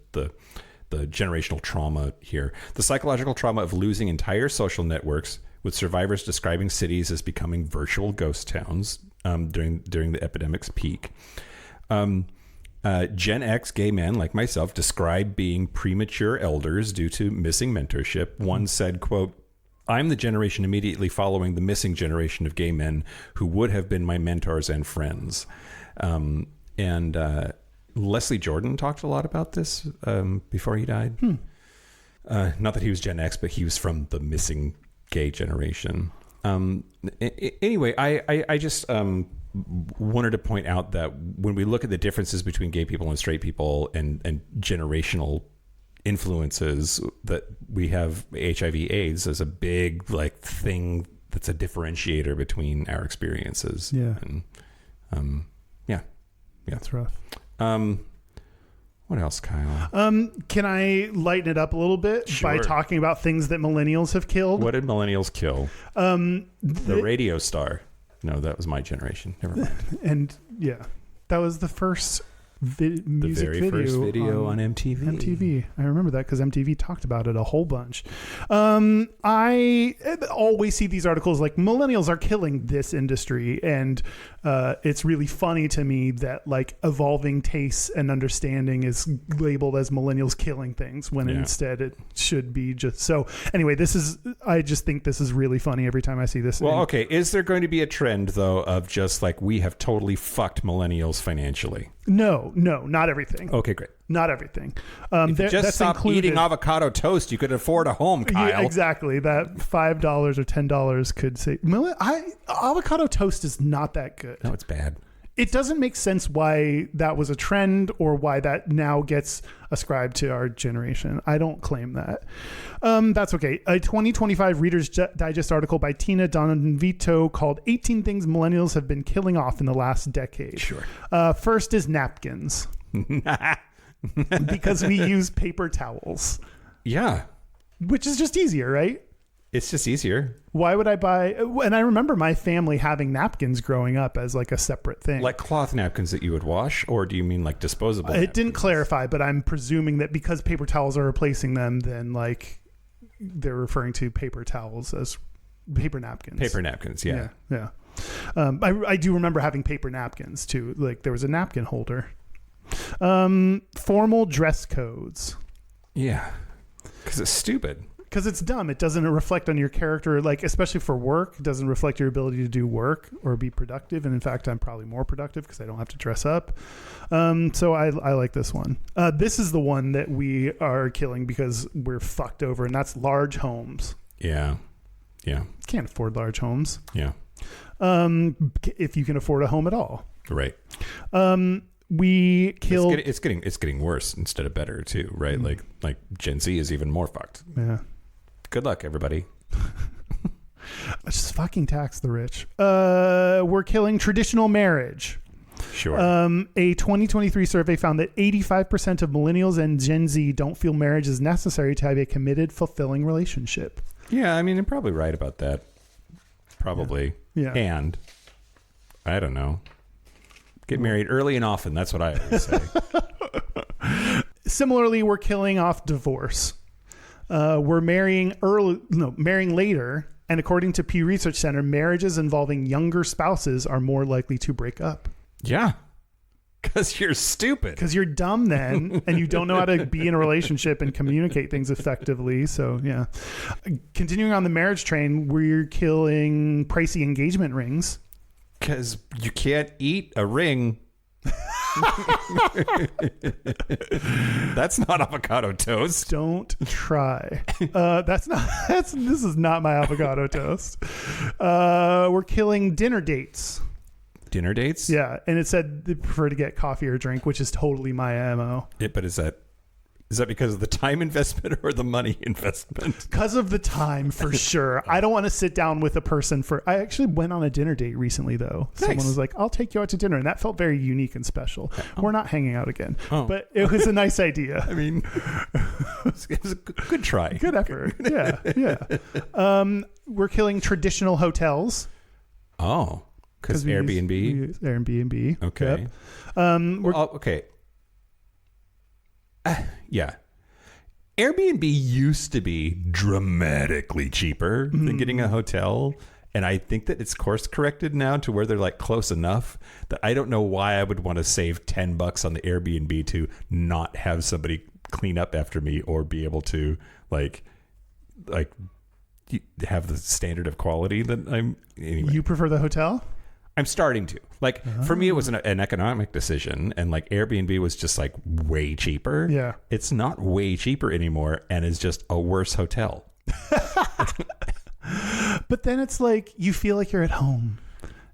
generational trauma here. The psychological trauma of losing entire social networks, with survivors describing cities as becoming virtual ghost towns during the epidemic's peak. Gen X gay men like myself describe being premature elders due to missing mentorship. One said, quote, "I'm the generation immediately following the missing generation of gay men who would have been my mentors and friends." And Leslie Jordan talked a lot about this before he died. Not that he was Gen X, but he was from the missing gay generation. Anyway, I just wanted to point out that when we look at the differences between gay people and straight people and generational influences, that we have HIV/AIDS as a big like thing that's a differentiator between our experiences. Yeah. And yeah, That's rough. What else, Kyle? Can I lighten it up a little bit by Sure. talking about things that millennials have killed? What did millennials kill? The radio star. No, that was my generation. Never mind. And yeah, that was the first music very video first video on MTV. MTV. I remember that because MTV talked about it a whole bunch. I always see these articles like millennials are killing this industry, and it's really funny to me that like evolving tastes and understanding is labeled as millennials killing things when instead it should be just so. Anyway, I just think this is really funny every time I see this. Well, okay. Is there going to be a trend though of just like we have totally fucked millennials financially? No, not everything. Okay, great. Not everything. If you just that's stop included. eating avocado toast, you could afford a home, Kyle. Yeah, exactly. That $5 or $10 could say. Avocado toast is not that good. No, it's bad. It doesn't make sense why that was a trend or why that now gets ascribed to our generation. I don't claim that. That's okay. A 2025 Reader's Digest article by Tina Donvito called 18 Things Millennials Have Been Killing Off in the Last Decade. Sure. First is napkins. Because we use paper towels. Yeah. Which is just easier, right? It's just easier. Why would I buy? And I remember my family having napkins growing up as like a separate thing. Like cloth napkins that you would wash, or do you mean like disposable It napkins? didn't clarify, but I'm presuming that because paper towels are replacing them, then like they're referring to paper towels as paper napkins. Paper napkins, yeah. Yeah. I do remember having paper napkins too. Like there was a napkin holder. Formal dress codes. Yeah. Because it's stupid. Because it's dumb. It doesn't reflect on your character, like especially for work. It doesn't reflect your ability to do work or be productive. And in fact, I'm probably more productive because I don't have to dress up. So I like this one. This is the one that we are killing because we're fucked over, and that's large homes. Yeah. Can't afford large homes. Yeah. If you can afford a home at all. Right. We killed. It's getting worse instead of better too, right? Like Gen Z is even more fucked. Yeah. Good luck, everybody. Just fucking tax the rich. We're killing traditional marriage. Sure. A 2023 survey found that 85% of millennials and Gen Z don't feel marriage is necessary to have a committed, fulfilling relationship. Yeah, I mean, you're probably right about that. Probably. Yeah. And I don't know. Get married early and often. That's what I always say. Similarly, we're killing off divorce. We're marrying later. And according to Pew Research Center, marriages involving younger spouses are more likely to break up. Yeah. Because you're stupid. Because you're dumb then, and you don't know how to be in a relationship and communicate things effectively. So, yeah. Continuing on the marriage train, we're killing pricey engagement rings. Because you can't eat a ring. That's not avocado toast. Don't try. This is not my avocado toast. We're killing dinner dates. Dinner dates? Yeah, and it said they prefer to get coffee or drink, which is totally my MO. But is that Is that because of the time investment or the money investment? Because of the time, for sure. I don't want to sit down with a person I actually went on a dinner date recently, though. Nice. Someone was like, I'll take you out to dinner. And that felt very unique and special. We're not hanging out again. Oh. But it was a nice idea. I mean, it was a good try. Good effort. Yeah. We're killing traditional hotels. Oh, because Airbnb? We use Airbnb. Okay. Yep. Okay. Yeah. Airbnb used to be dramatically cheaper than getting a hotel. And I think that it's course corrected now to where they're like close enough that I don't know why I would want to save $10 on the Airbnb to not have somebody clean up after me or be able to like have the standard of quality that anyway. You prefer the hotel? I'm starting to. Like, for me, it was an economic decision, and like Airbnb was just like way cheaper. Yeah. It's not way cheaper anymore, and is just a worse hotel. But then it's like you feel like you're at home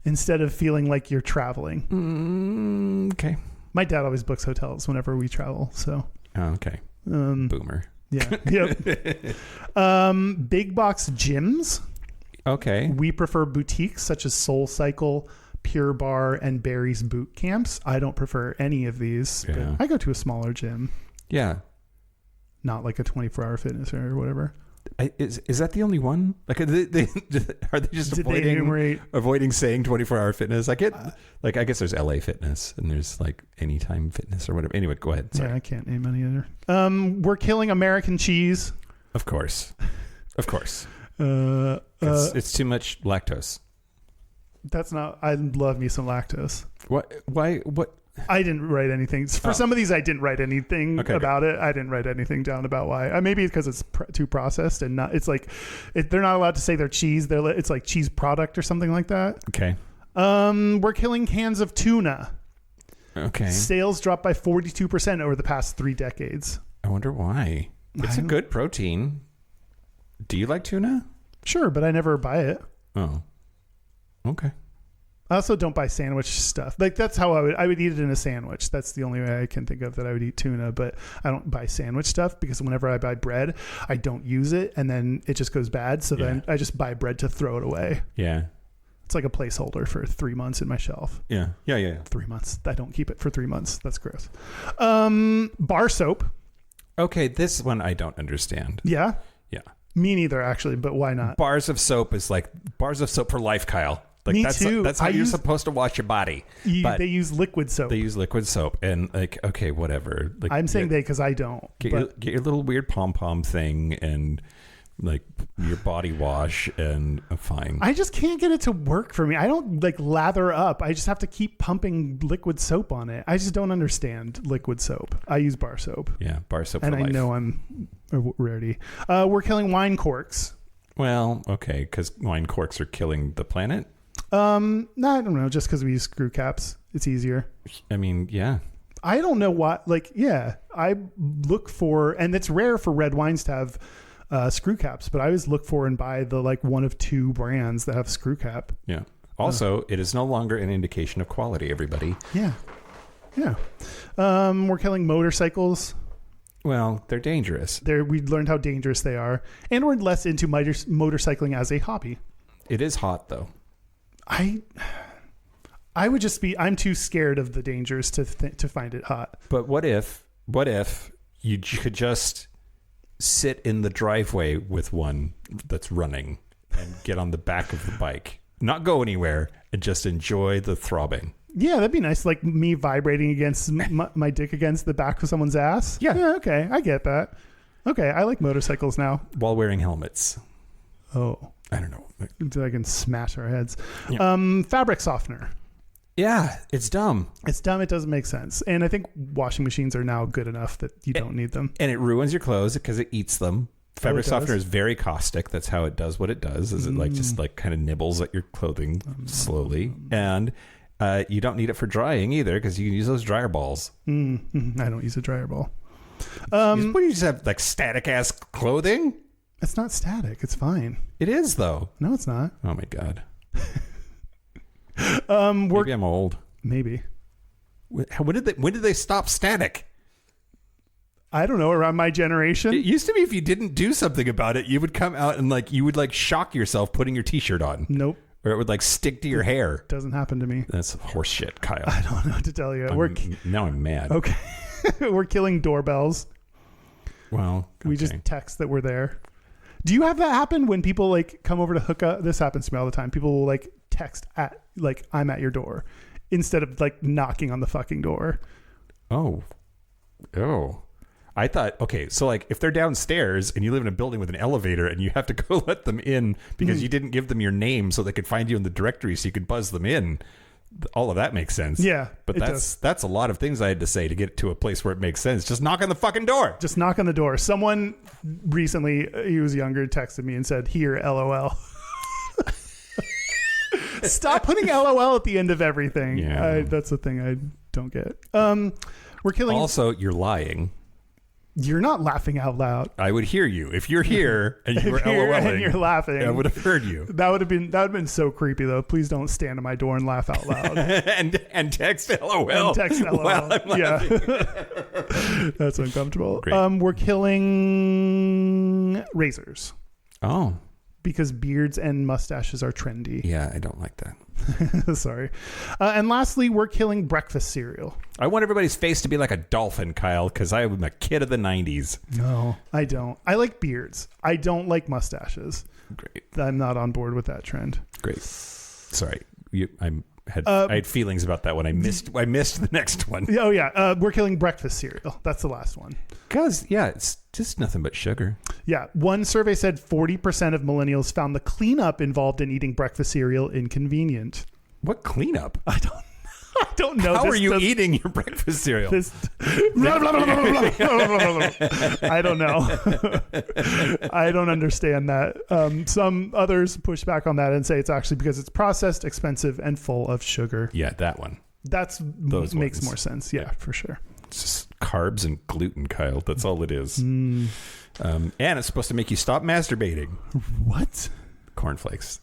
instead of feeling like you're traveling. Okay. My dad always books hotels whenever we travel. So, Okay. Boomer. yeah. Yep. Big box gyms. Okay. We prefer boutiques such as Soul Cycle, Pure Bar, and Barry's Boot Camps. I don't prefer any of these. Yeah. But I go to a smaller gym, Yeah. not like a 24-hour fitness or whatever. Is that the only one? Like, are they just Did they enumerate? avoiding saying 24-hour fitness? I get I guess there's LA Fitness and there's like Anytime Fitness or whatever. Anyway, go ahead. Sorry. Yeah, I can't name any other. We're killing American cheese. Of course. Uh, It's too much lactose. That's not. I love me some lactose. What? Why? What? I didn't write anything for some of these. I didn't write anything about it. I didn't write anything down about why. Maybe because it's too processed and not. It's like they're not allowed to say they're cheese. It's like cheese product or something like that. Okay. We're killing cans of tuna. Okay. Sales dropped by 42% over the past 3 decades. I wonder why. It's a good protein. Do you like tuna? Sure, but I never buy it. Oh. Okay. I also don't buy sandwich stuff. Like that's how I would eat it in a sandwich. That's the only way I can think of that I would eat tuna, but I don't buy sandwich stuff because whenever I buy bread, I don't use it and then it just goes bad. So then I just buy bread to throw it away. Yeah. It's like a placeholder for 3 months in my shelf. Yeah. 3 months. I don't keep it for 3 months. That's gross. Bar soap. Okay, this one I don't understand. Yeah. Yeah. Me neither, actually, but why not? Bars of soap is like bars of soap for life, Kyle. Like Me that's too. That's how you're supposed to wash your body. But they use liquid soap. they use liquid soap, and like, okay, whatever. Like, I'm saying they because I don't. Get your little weird pom pom thing and like your body wash and fine. I just can't get it to work for me. I don't like lather up. I just have to keep pumping liquid soap on it. I just don't understand liquid soap. I use bar soap. Yeah, bar soap And for life. I know I'm a rarity. We're killing wine corks. Well, okay, because wine corks are killing the planet. No, I don't know. Just because we use screw caps, it's easier. I mean, yeah. I don't know what. I look for, and it's rare for red wines to have screw caps, but I always look for and buy the like one of 2 brands that have screw cap. Yeah. Also, it is no longer an indication of quality, everybody. Yeah. We're killing motorcycles. Well, they're dangerous. We learned how dangerous they are, and we're less into motorcycling as a hobby. It is hot, though. I would just be. I'm too scared of the dangers to find it hot. But what if you could just sit in the driveway with one that's running and get on the back of the bike, not go anywhere, and just enjoy the throbbing? Yeah, that'd be nice. Like me vibrating against my dick against the back of someone's ass. Yeah. Okay, I get that. Okay, I like motorcycles now. While wearing helmets. Oh, I don't know. I can smash our heads. Yeah. Fabric softener. Yeah, it's dumb. It's dumb. It doesn't make sense. And I think washing machines are now good enough that you don't need them. And it ruins your clothes because it eats them. Fabric softener does? is very caustic. That's how it does what it does. Is it like just like kind of nibbles at your clothing slowly. And you don't need it for drying either because you can use those dryer balls. I don't use a dryer ball. What do you just have like static ass clothing? It's not static. It's fine. It is though. No, it's not. Oh my god. Maybe I'm old. Maybe. When did they stop static? I don't know, around my generation. It used to be if you didn't do something about it, you would come out and like you would like shock yourself putting your t-shirt on. Nope. Or it would like stick to your hair. Doesn't happen to me. That's horse shit, Kyle. I don't know what to tell you. Now I'm mad. Okay. We're killing doorbells. Well, okay. We just text that we're there. Do you have that happen when people like come over to hook up? This happens to me all the time. People will like text at like, I'm at your door instead of like knocking on the fucking door. Oh. I thought, okay, so like if they're downstairs and you live in a building with an elevator and you have to go let them in because you didn't give them your name so they could find you in the directory so you could buzz them in, all of that makes sense. Yeah. But that's a lot of things I had to say to get to a place where it makes sense. Just knock on the fucking door. Just knock on the door. Someone recently, he was younger, texted me and said, here, LOL. Stop putting LOL at the end of everything. Yeah. That's the thing I don't get. We're killing. Also, you're lying. You're not laughing out loud. I would hear you if you're here and you were LOLing and you're laughing. I would have heard you. That would have been so creepy though. Please don't stand at my door and laugh out loud. and text LOL. And text LOL. While I'm laughing. Yeah. That's uncomfortable. Great. We're killing razors. Oh. Because beards and mustaches are trendy. Yeah, I don't like that. Sorry. And lastly, we're killing breakfast cereal. I want everybody's face to be like a dolphin, Kyle, because I'm a kid of the 90s. No, I don't. I like beards. I don't like mustaches. Great. I'm not on board with that trend. Great. Sorry. I had feelings about that one. I missed the next one. Oh, yeah. We're killing breakfast cereal. That's the last one. Because, yeah, it's just nothing but sugar. Yeah. One survey said 40% of millennials found the cleanup involved in eating breakfast cereal inconvenient. What cleanup? I don't know. How are you eating your breakfast cereal? I don't know. I don't understand that. Some others push back on that and say it's actually because it's processed, expensive, and full of sugar. Yeah, that one. Those makes more sense. Yeah, for sure. It's just carbs and gluten, Kyle. That's all it is. And it's supposed to make you stop masturbating. What? Cornflakes.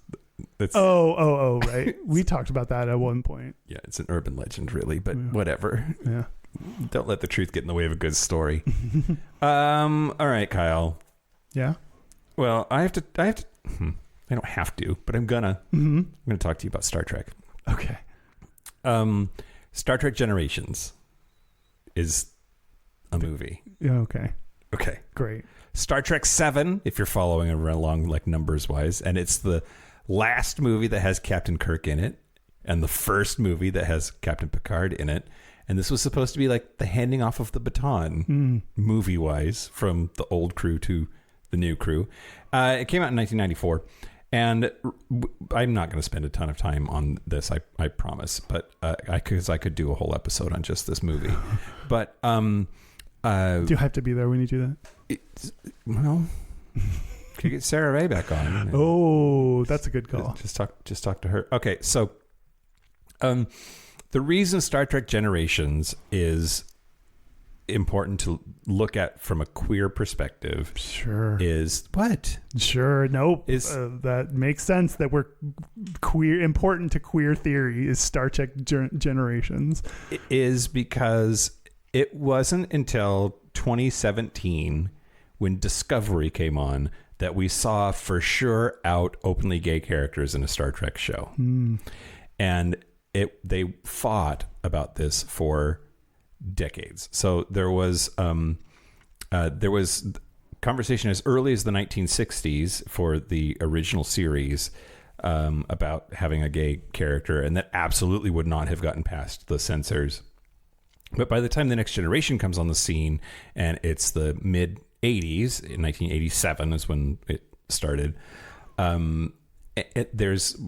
Right. We talked about that at one point. Yeah, it's an urban legend, really, but whatever. Yeah. Don't let the truth get in the way of a good story. All right, Kyle. Yeah. Well, I don't have to, but I'm gonna. I'm gonna talk to you about Star Trek. Okay. Star Trek Generations is a movie. Yeah. Okay. Okay. Great. Star Trek 7, if you're following along like numbers wise, and it's the last movie that has Captain Kirk in it, and the first movie that has Captain Picard in it. And this was supposed to be like the handing off of the baton, movie-wise, from the old crew to the new crew. It came out in 1994, and I'm not going to spend a ton of time on this, I promise, but because I could do a whole episode on just this movie. But do you have to be there when you do that? Well, could get Sarah Ray back on. Oh, that's a good call. Just talk to her. Okay, so the reason Star Trek Generations is important to look at from a queer perspective, is what? Sure, nope. That makes sense. That we're queer. Important to queer theory is Star Trek Generations. It is because it wasn't until 2017 when Discovery came on that we saw for sure out openly gay characters in a Star Trek show. And they fought about this for decades. So there was conversation as early as the 1960s for the original series about having a gay character, and that absolutely would not have gotten past the censors. But by the time the Next Generation comes on the scene, and it's the mid 80s, in 1987 is when it started, there's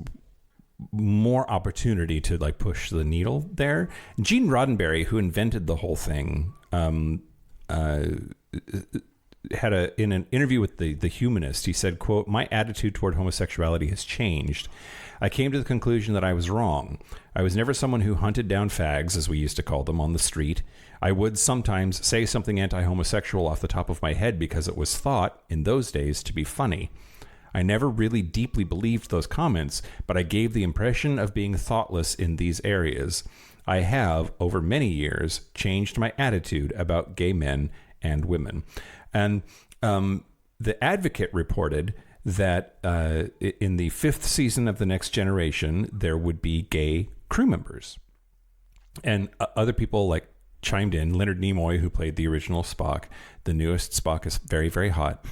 more opportunity to like push the needle there. Gene Roddenberry, who invented the whole thing, had in an interview with the Humanist, he said, quote, "My attitude toward homosexuality has changed. I came to the conclusion that I was wrong. I was never someone who hunted down fags, as we used to call them, on the street. I would sometimes say something anti-homosexual off the top of my head because it was thought, in those days, to be funny. I never really deeply believed those comments, but I gave the impression of being thoughtless in these areas. I have, over many years, changed my attitude about gay men and women. And The Advocate reported that in the 5th season of The Next Generation, there would be gay crew members. And other people like chimed in. Leonard Nimoy, who played the original Spock, the newest Spock is very, very hot.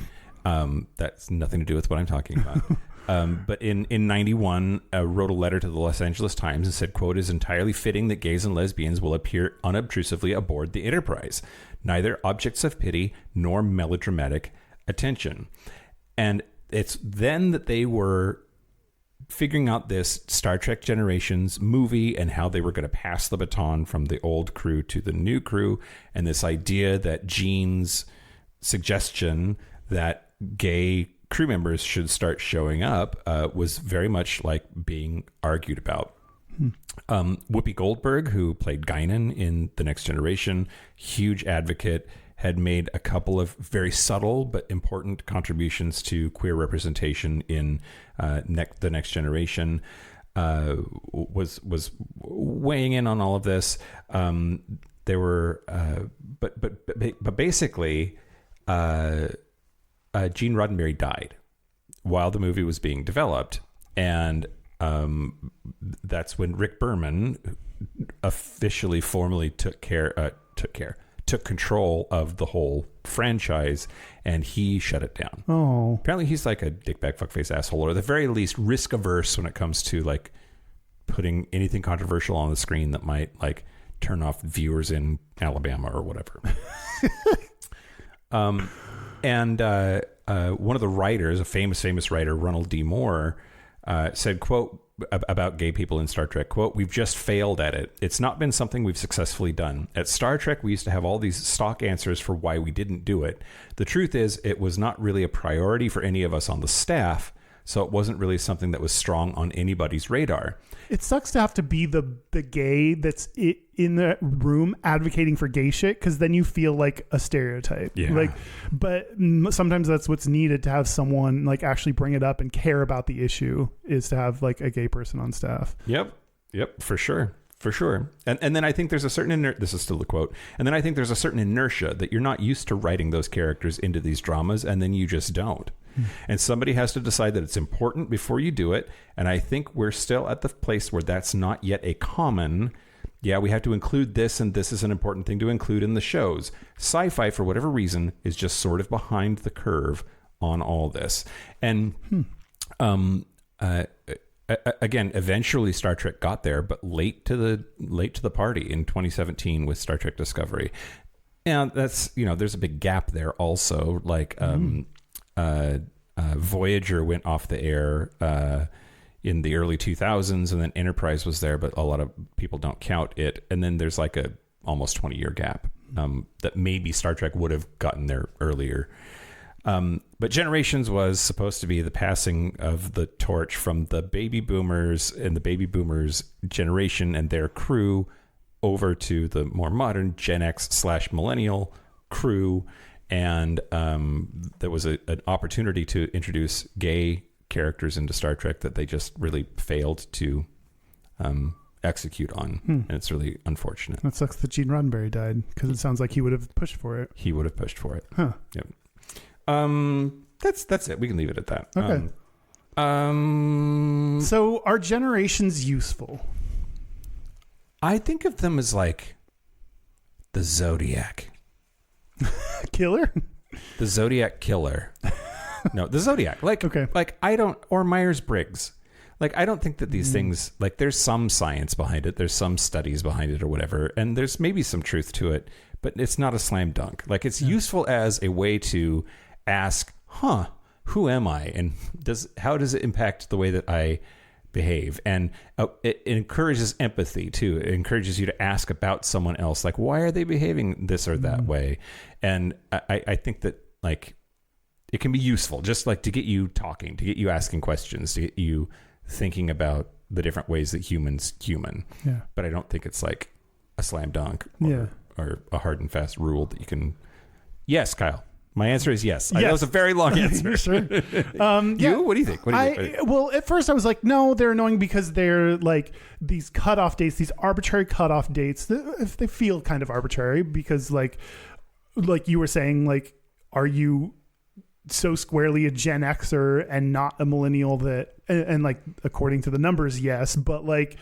That's nothing to do with what I'm talking about. But in 91, wrote a letter to the Los Angeles Times and said, quote, "It is entirely fitting that gays and lesbians will appear unobtrusively aboard the Enterprise, neither objects of pity nor melodramatic attention." And it's then that they were figuring out this Star Trek Generations movie and how they were going to pass the baton from the old crew to the new crew, and this idea that Gene's suggestion that gay crew members should start showing up was very much like being argued about. Whoopi Goldberg, who played Guinan in The Next Generation, huge advocate, had made a couple of very subtle but important contributions to queer representation in The Next Generation, was weighing in on all of this. There were, but basically, Gene Roddenberry died while the movie was being developed, and that's when Rick Berman officially, formally took control of the whole franchise, and he shut it down. Oh, apparently he's like a dickbag fuckface asshole, or at the very least risk averse when it comes to like putting anything controversial on the screen that might like turn off viewers in Alabama or whatever. And one of the writers, a famous writer, Ronald D. Moore, said, quote, about gay people in Star Trek, quote, "We've just failed at it. It's not been something we've successfully done. At Star Trek, we used to have all these stock answers for why we didn't do it. The truth is, it was not really a priority for any of us on the staff, so it wasn't really something that was strong on anybody's radar." It sucks to have to be the gay that's in the room advocating for gay shit, because then you feel like a stereotype. Yeah. Like, but sometimes that's what's needed to have someone like actually bring it up and care about the issue, is to have like a gay person on staff. Yep, for sure. And then I think there's a certain this is still the quote. And then I think there's a certain inertia that you're not used to writing those characters into these dramas, and then you just don't. And somebody has to decide that it's important before you do it. And I think we're still at the place where that's not yet a common, yeah, we have to include this, and this is an important thing to include in the shows. Sci-fi, for whatever reason, is just sort of behind the curve on all this. And again, eventually Star Trek got there, but late to the party in 2017 with Star Trek Discovery. And that's, there's a big gap there also. Like, Voyager went off the air in the early 2000s, and then Enterprise was there, but a lot of people don't count it. And then there's like a almost 20-year gap that maybe Star Trek would have gotten there earlier. But Generations was supposed to be the passing of the torch from the baby boomers and the baby boomers generation and their crew over to the more modern Gen X/millennial crew. And there was an opportunity to introduce gay characters into Star Trek that they just really failed to execute on. And it's really unfortunate. That sucks that Gene Roddenberry died, because it sounds like he would have pushed for it. He would have pushed for it. Huh. Yep. That's it. We can leave it at that. Okay. So are generations useful? I think of them as like the Zodiac. Killer? The Zodiac killer. No, the Zodiac. Like, okay. Like or Myers-Briggs. Like, I don't think that these things, like, there's some science behind it. There's some studies behind it or whatever. And there's maybe some truth to it, but it's not a slam dunk. Like, it's useful as a way to ask, who am I? And how does it impact the way that I behave? And it encourages empathy too. It encourages you to ask about someone else, like, why are they behaving this or that way? And I think that, like, it can be useful just like to get you talking, to get you asking questions, to get you thinking about the different ways that humans human. Yeah. But I don't think it's like a slam dunk or a hard and fast rule that you can. Yes, Kyle. My answer is yes. That was a very long answer. Sure. You? What do you think? Well, at first I was like, no, they're annoying because they're like these cutoff dates, these arbitrary cutoff dates. If they feel kind of arbitrary, because like like you were saying, like, are you so squarely a Gen Xer and not a millennial that, and like, according to the numbers, yes, but like,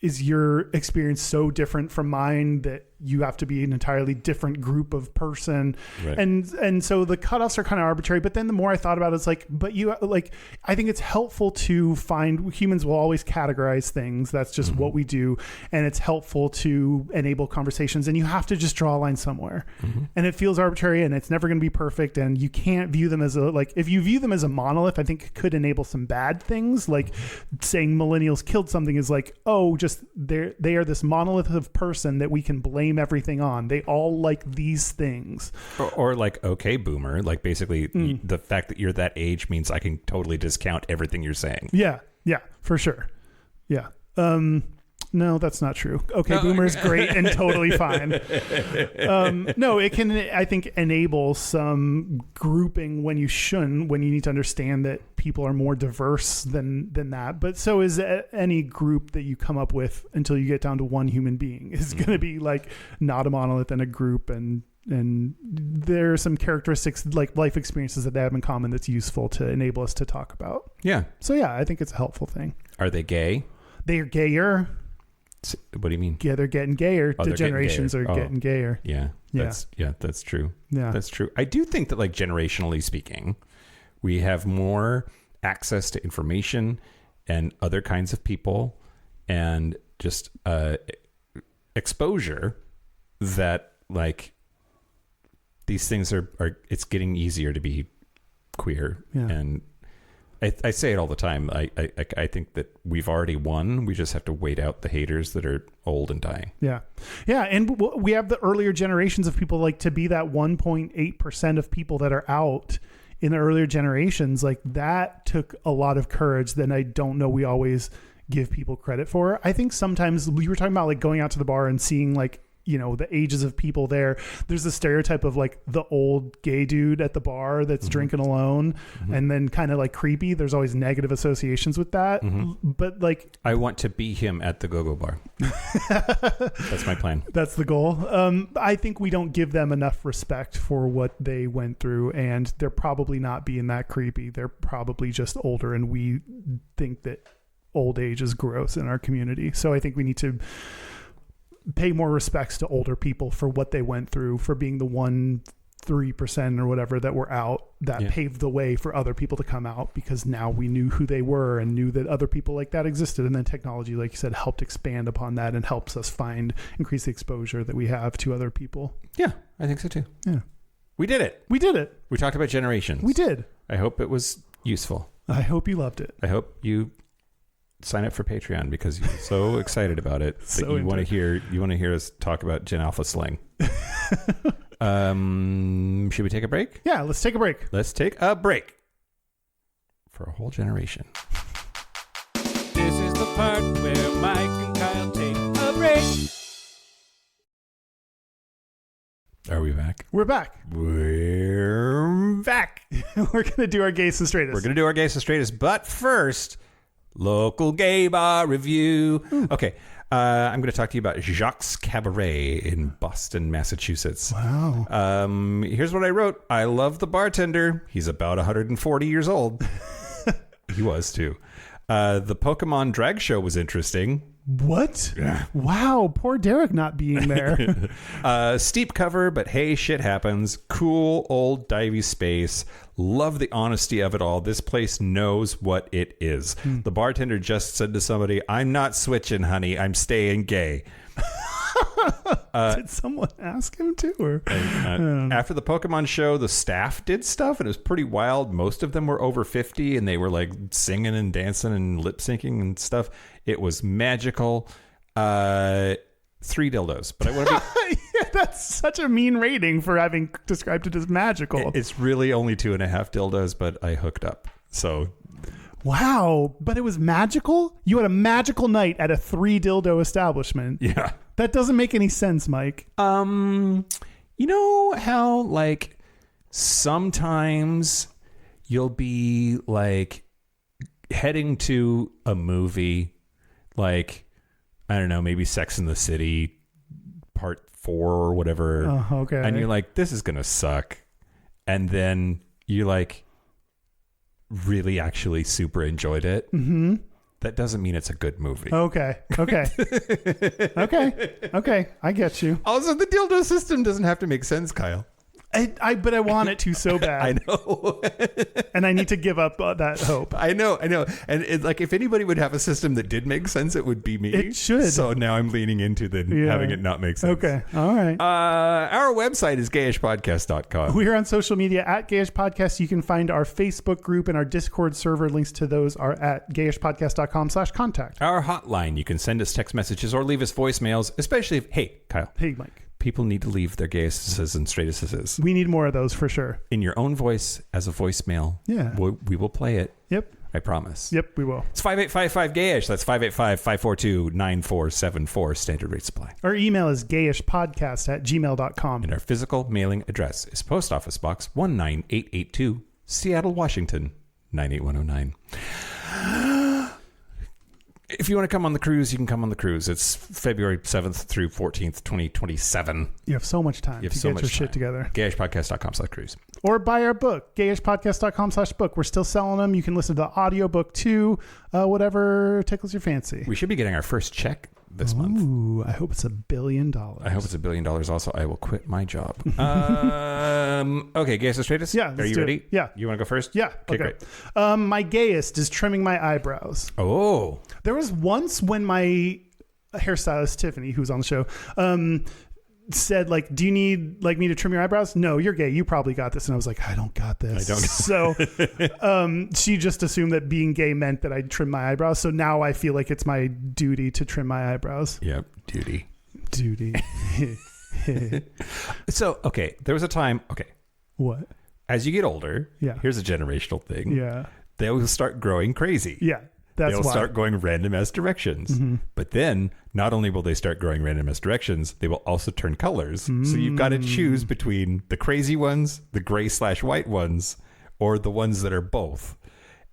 is your experience so different from mine that you have to be an entirely different group of person? Right. And so the cutoffs are kind of arbitrary, but then the more I thought about it, it's like, but you like, I think it's helpful to find, humans will always categorize things. That's just what we do. And it's helpful to enable conversations, and you have to just draw a line somewhere. And it feels arbitrary, and it's never going to be perfect. And you can't view them as a, like, if you view them as a monolith, I think it could enable some bad things. Like saying millennials killed something is like, oh, just they are this monolith of person that we can blame everything on. They all like these things. Or like, okay, boomer, like basically the fact that you're that age means I can totally discount everything you're saying. Yeah, for sure. Yeah. No, that's not true. Okay, boomer is great and totally fine. No, it can, I think, enable some grouping when you shouldn't, when you need to understand that people are more diverse than that. But so is any group that you come up with until you get down to one human being is going to be like not a monolith and a group, and there are some characteristics like life experiences that they have in common that's useful to enable us to talk about. Yeah. So yeah, I think it's a helpful thing. Are they gay? They are gayer. What do you mean? Yeah, they're getting gayer. The generations are getting gayer. Yeah, that's true. Yeah, that's true. I do think that, like, generationally speaking, we have more access to information and other kinds of people, and just exposure that, like, these things are it's getting easier to be queer. Yeah. And I say it all the time. I think that we've already won. We just have to wait out the haters that are old and dying. Yeah. Yeah. And we have the earlier generations of people, like, to be that 1.8% of people that are out in the earlier generations. Like, that took a lot of courage that I don't know we always give people credit for. I think sometimes we were talking about, like, going out to the bar and seeing, like, you know, the ages of people there. There's a stereotype of, like, the old gay dude at the bar that's drinking alone and then kind of like creepy. There's always negative associations with that. But, like, I want to be him at the go-go bar. That's my plan. That's the goal. I think we don't give them enough respect for what they went through, and they're probably not being that creepy. They're probably just older, and we think that old age is gross in our community. So I think we need to pay more respects to older people for what they went through, for being the 3% or whatever that were out, that paved the way for other people to come out, because now we knew who they were and knew that other people like that existed. And then technology, like you said, helped expand upon that and helps us increase the exposure that we have to other people. Yeah, I think so too. Yeah. We did it. We did it. We talked about generations. We did. I hope it was useful. I hope you loved it. I hope you sign up for Patreon because you're so excited about it that you want to hear us talk about Gen Alpha slang. Should we take a break? Yeah, let's take a break. Let's take a break for a whole generation. This is the part where Mike and Kyle take a break. Are we back? We're back. We're back. We're going to do our Gayest and Straightest. We're going to do our Gayest and Straightest, but first, local gay bar review. Okay, I'm going to talk to you about Jacques Cabaret in Boston, Massachusetts. Wow. Here's what I wrote. I love the bartender. He's about 140 years old. He was, too. The Pokemon drag show was interesting. What? Yeah. Wow, poor Derek not being there. Steep cover, but hey, shit happens. Cool old divey space. Love the honesty of it all. This place knows what it is. The bartender just said to somebody, "I'm not switching, honey. I'm staying gay." Did someone ask him to? Or after the Pokemon show, the staff did stuff, and it was pretty wild. Most of them were over 50, and they were like singing and dancing and lip syncing and stuff. It was magical. 3 dildos, but I want to be. Yeah, that's such a mean rating for having described it as magical. It's really only 2.5 dildos, but I hooked up. So. Wow, but it was magical? You had a magical night at a 3 dildo establishment. Yeah. That doesn't make any sense, Mike. You know how, like, sometimes you'll be, like, heading to a movie, like, I don't know, maybe Sex and the City part 4 or whatever. Oh, okay. And you're like, this is going to suck. And then you like really actually super enjoyed it. Mm-hmm. That doesn't mean it's a good movie. Okay. Okay. Okay. I get you. Also, the dildo system doesn't have to make sense, Kyle. But I want it to so bad. I know. And I need to give up that hope. I know. And like, if anybody would have a system that did make sense, it would be me. It should. So now I'm leaning into having it not make sense. Okay. All right. Our website is gayishpodcast.com. We're on social media at Gayish Podcast. You can find our Facebook group and our Discord server. Links to those are at gayishpodcast.com/contact. Our hotline, you can send us text messages or leave us voicemails, especially if, hey, Kyle. Hey, Mike. People need to leave their gayestesses and straightestesses. We need more of those for sure. In your own voice as a voicemail. Yeah. We will play it. Yep. I promise. Yep, we will. It's 5855-GAYISH. That's 585-542-9474. Standard rate supply. Our email is gayishpodcast@gmail.com. And our physical mailing address is Post Office Box 19882, Seattle, Washington, 98109. If you want to come on the cruise, you can come on the cruise. It's February 7th through 14th, 2027. You have so much time to get your shit together. Gayishpodcast.com/cruise. Or buy our book, gayishpodcast.com/book. We're still selling them. You can listen to the audiobook too. Whatever tickles your fancy. We should be getting our first check this month. Ooh, I hope it's $1 billion. I hope it's $1 billion. Also, I will quit my job. Okay, Gayest and Straightest? Yeah. Are you ready? Yeah. You want to go first? Yeah. Okay, Great. great. My gayest is trimming my eyebrows. Oh. There was once when my hairstylist, Tiffany, who's on the show, said, like, do you need like me to trim your eyebrows? No, you're gay. You probably got this. And I was like, I don't got this. I don't. So she just assumed that being gay meant that I'd trim my eyebrows. So now I feel like it's my duty to trim my eyebrows. Yep. Duty. So, okay. There was a time. Okay. What? As you get older. Yeah. Here's a generational thing. Yeah. They will start growing crazy. Yeah. They'll start going random ass directions. Mm-hmm. But then not only will they start growing random ass directions, they will also turn colors. So you've got to choose between the crazy ones, the gray/white ones, or the ones that are both.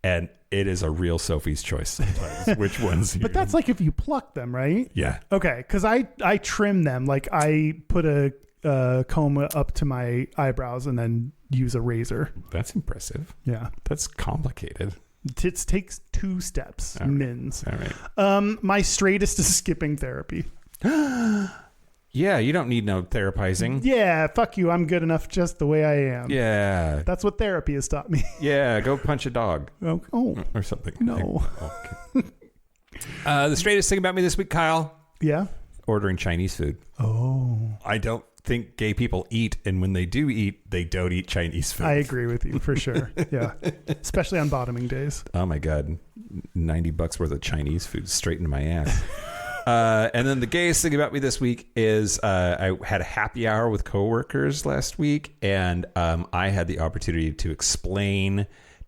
And it is a real Sophie's choice sometimes, which ones. But that's like if you pluck them, right? Yeah. Okay. Because I trim them. Like I put a comb up to my eyebrows and then use a razor. That's impressive. Yeah. That's complicated. It takes 2 steps, All right. mins. All right. My straightest is skipping therapy. Yeah, you don't need no therapizing. Yeah, fuck you. I'm good enough just the way I am. Yeah. That's what therapy has taught me. Yeah, go punch a dog. Oh. Or something. No. Okay. The straightest thing about me this week, Kyle. Yeah? Ordering Chinese food. Oh. I don't think gay people eat, and when they do eat, they don't eat Chinese food. I agree with you for sure. Yeah. Especially on bottoming days. Oh my God. $90 worth of Chinese food straight into my ass. And then the gayest thing about me this week is I had a happy hour with coworkers last week, and I had the opportunity to explain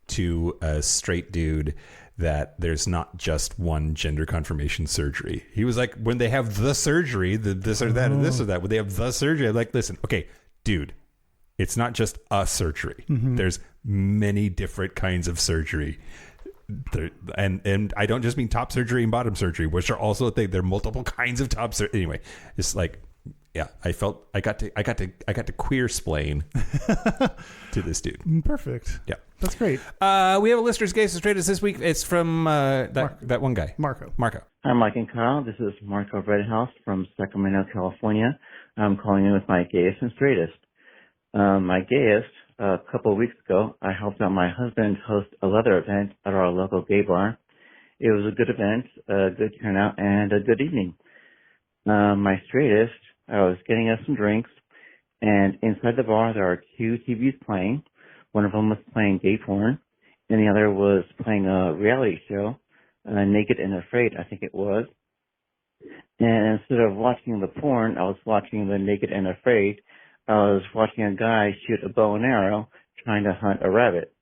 to a straight dude that there's not just one gender confirmation surgery. He was like, when they have the surgery, this or that, and this or that, when they have the surgery, I'm like, listen, okay, dude, it's not just a surgery. Mm-hmm. There's many different kinds of surgery. And I don't just mean top surgery and bottom surgery, which are also a thing. There are multiple kinds of top surgery. Anyway, it's like, yeah, I felt I got to queer splain to this dude. Perfect. Yeah, that's great. We have a listener's Gayest and Straightest this week. It's from that one guy, Marco. Hi, Mike and Kyle. This is Marco Redhouse from Sacramento, California. I'm calling in with my Gayest and Straightest. My Gayest, a couple of weeks ago, I helped out my husband host a leather event at our local gay bar. It was a good event, a good turnout, and a good evening. My Straightest, I was getting us some drinks, and inside the bar there are 2 TVs playing. One of them was playing gay porn, and the other was playing a reality show, Naked and Afraid, I think it was. And instead of watching the porn, I was watching the Naked and Afraid. I was watching a guy shoot a bow and arrow trying to hunt a rabbit.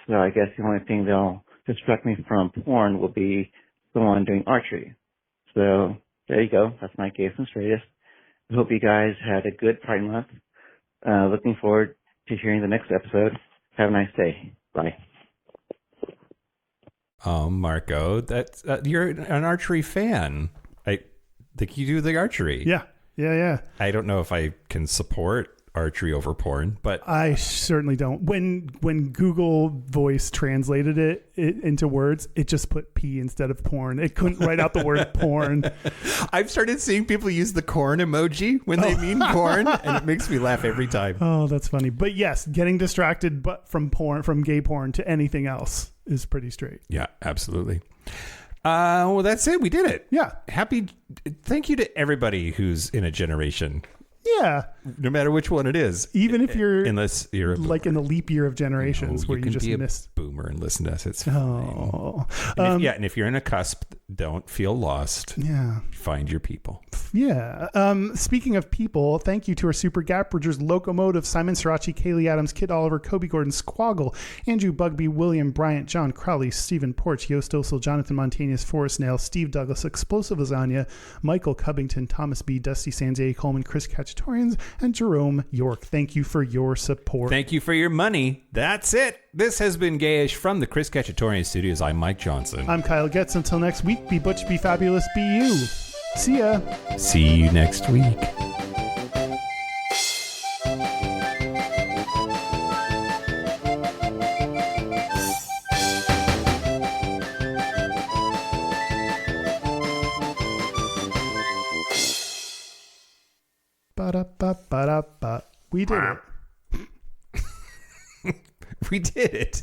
So I guess the only thing they'll distract me from porn will be someone doing archery. So there you go. That's my Gayest and Straightest. I hope you guys had a good Pride Month. Looking forward to hearing the next episode. Have a nice day. Bye. Oh, Marco, that's you're an archery fan. I think you do the archery. Yeah. Yeah. I don't know if I can support archery over porn, but I certainly don't. When Google Voice translated it into words, it just put P instead of porn. It couldn't write out the word porn. I've started seeing people use the corn emoji when they mean porn, and it makes me laugh every time. Oh, that's funny. But yes, getting distracted from gay porn to anything else is pretty straight. Yeah, absolutely. Well, that's it. We did it. Yeah. Thank you to everybody who's in a generation. Yeah. No matter which one it is. Even if you're unless you're like in the leap year of generations where you just be missed. a boomer and listen to us. It's fine. Oh. And if you're in a cusp, don't feel lost. Yeah. Find your people. Yeah. Speaking of people, thank you to our super gap bridgers, Locomotive, Simon Srirachi, Kaylee Adams, Kid Oliver, Kobe Gordon, Squoggle, Andrew Bugby, William Bryant, John Crowley, Stephen Porch, Yost Osel, Jonathan Montanius, Forrest Nail, Steve Douglas, Explosive Lasagna, Michael Cubbington, Thomas B, Dusty Sanjay Coleman, Chris Cacciatorians, and Jerome York. Thank you for your support. Thank you for your money. That's it. This has been Gayish from the Chris Cacciatorian Studios. I'm Mike Johnson. I'm Kyle Getz. Until next week, be butch, be fabulous, be you. See ya. See you next week. Ba-da-ba-ba-da-ba. We did it. We did it.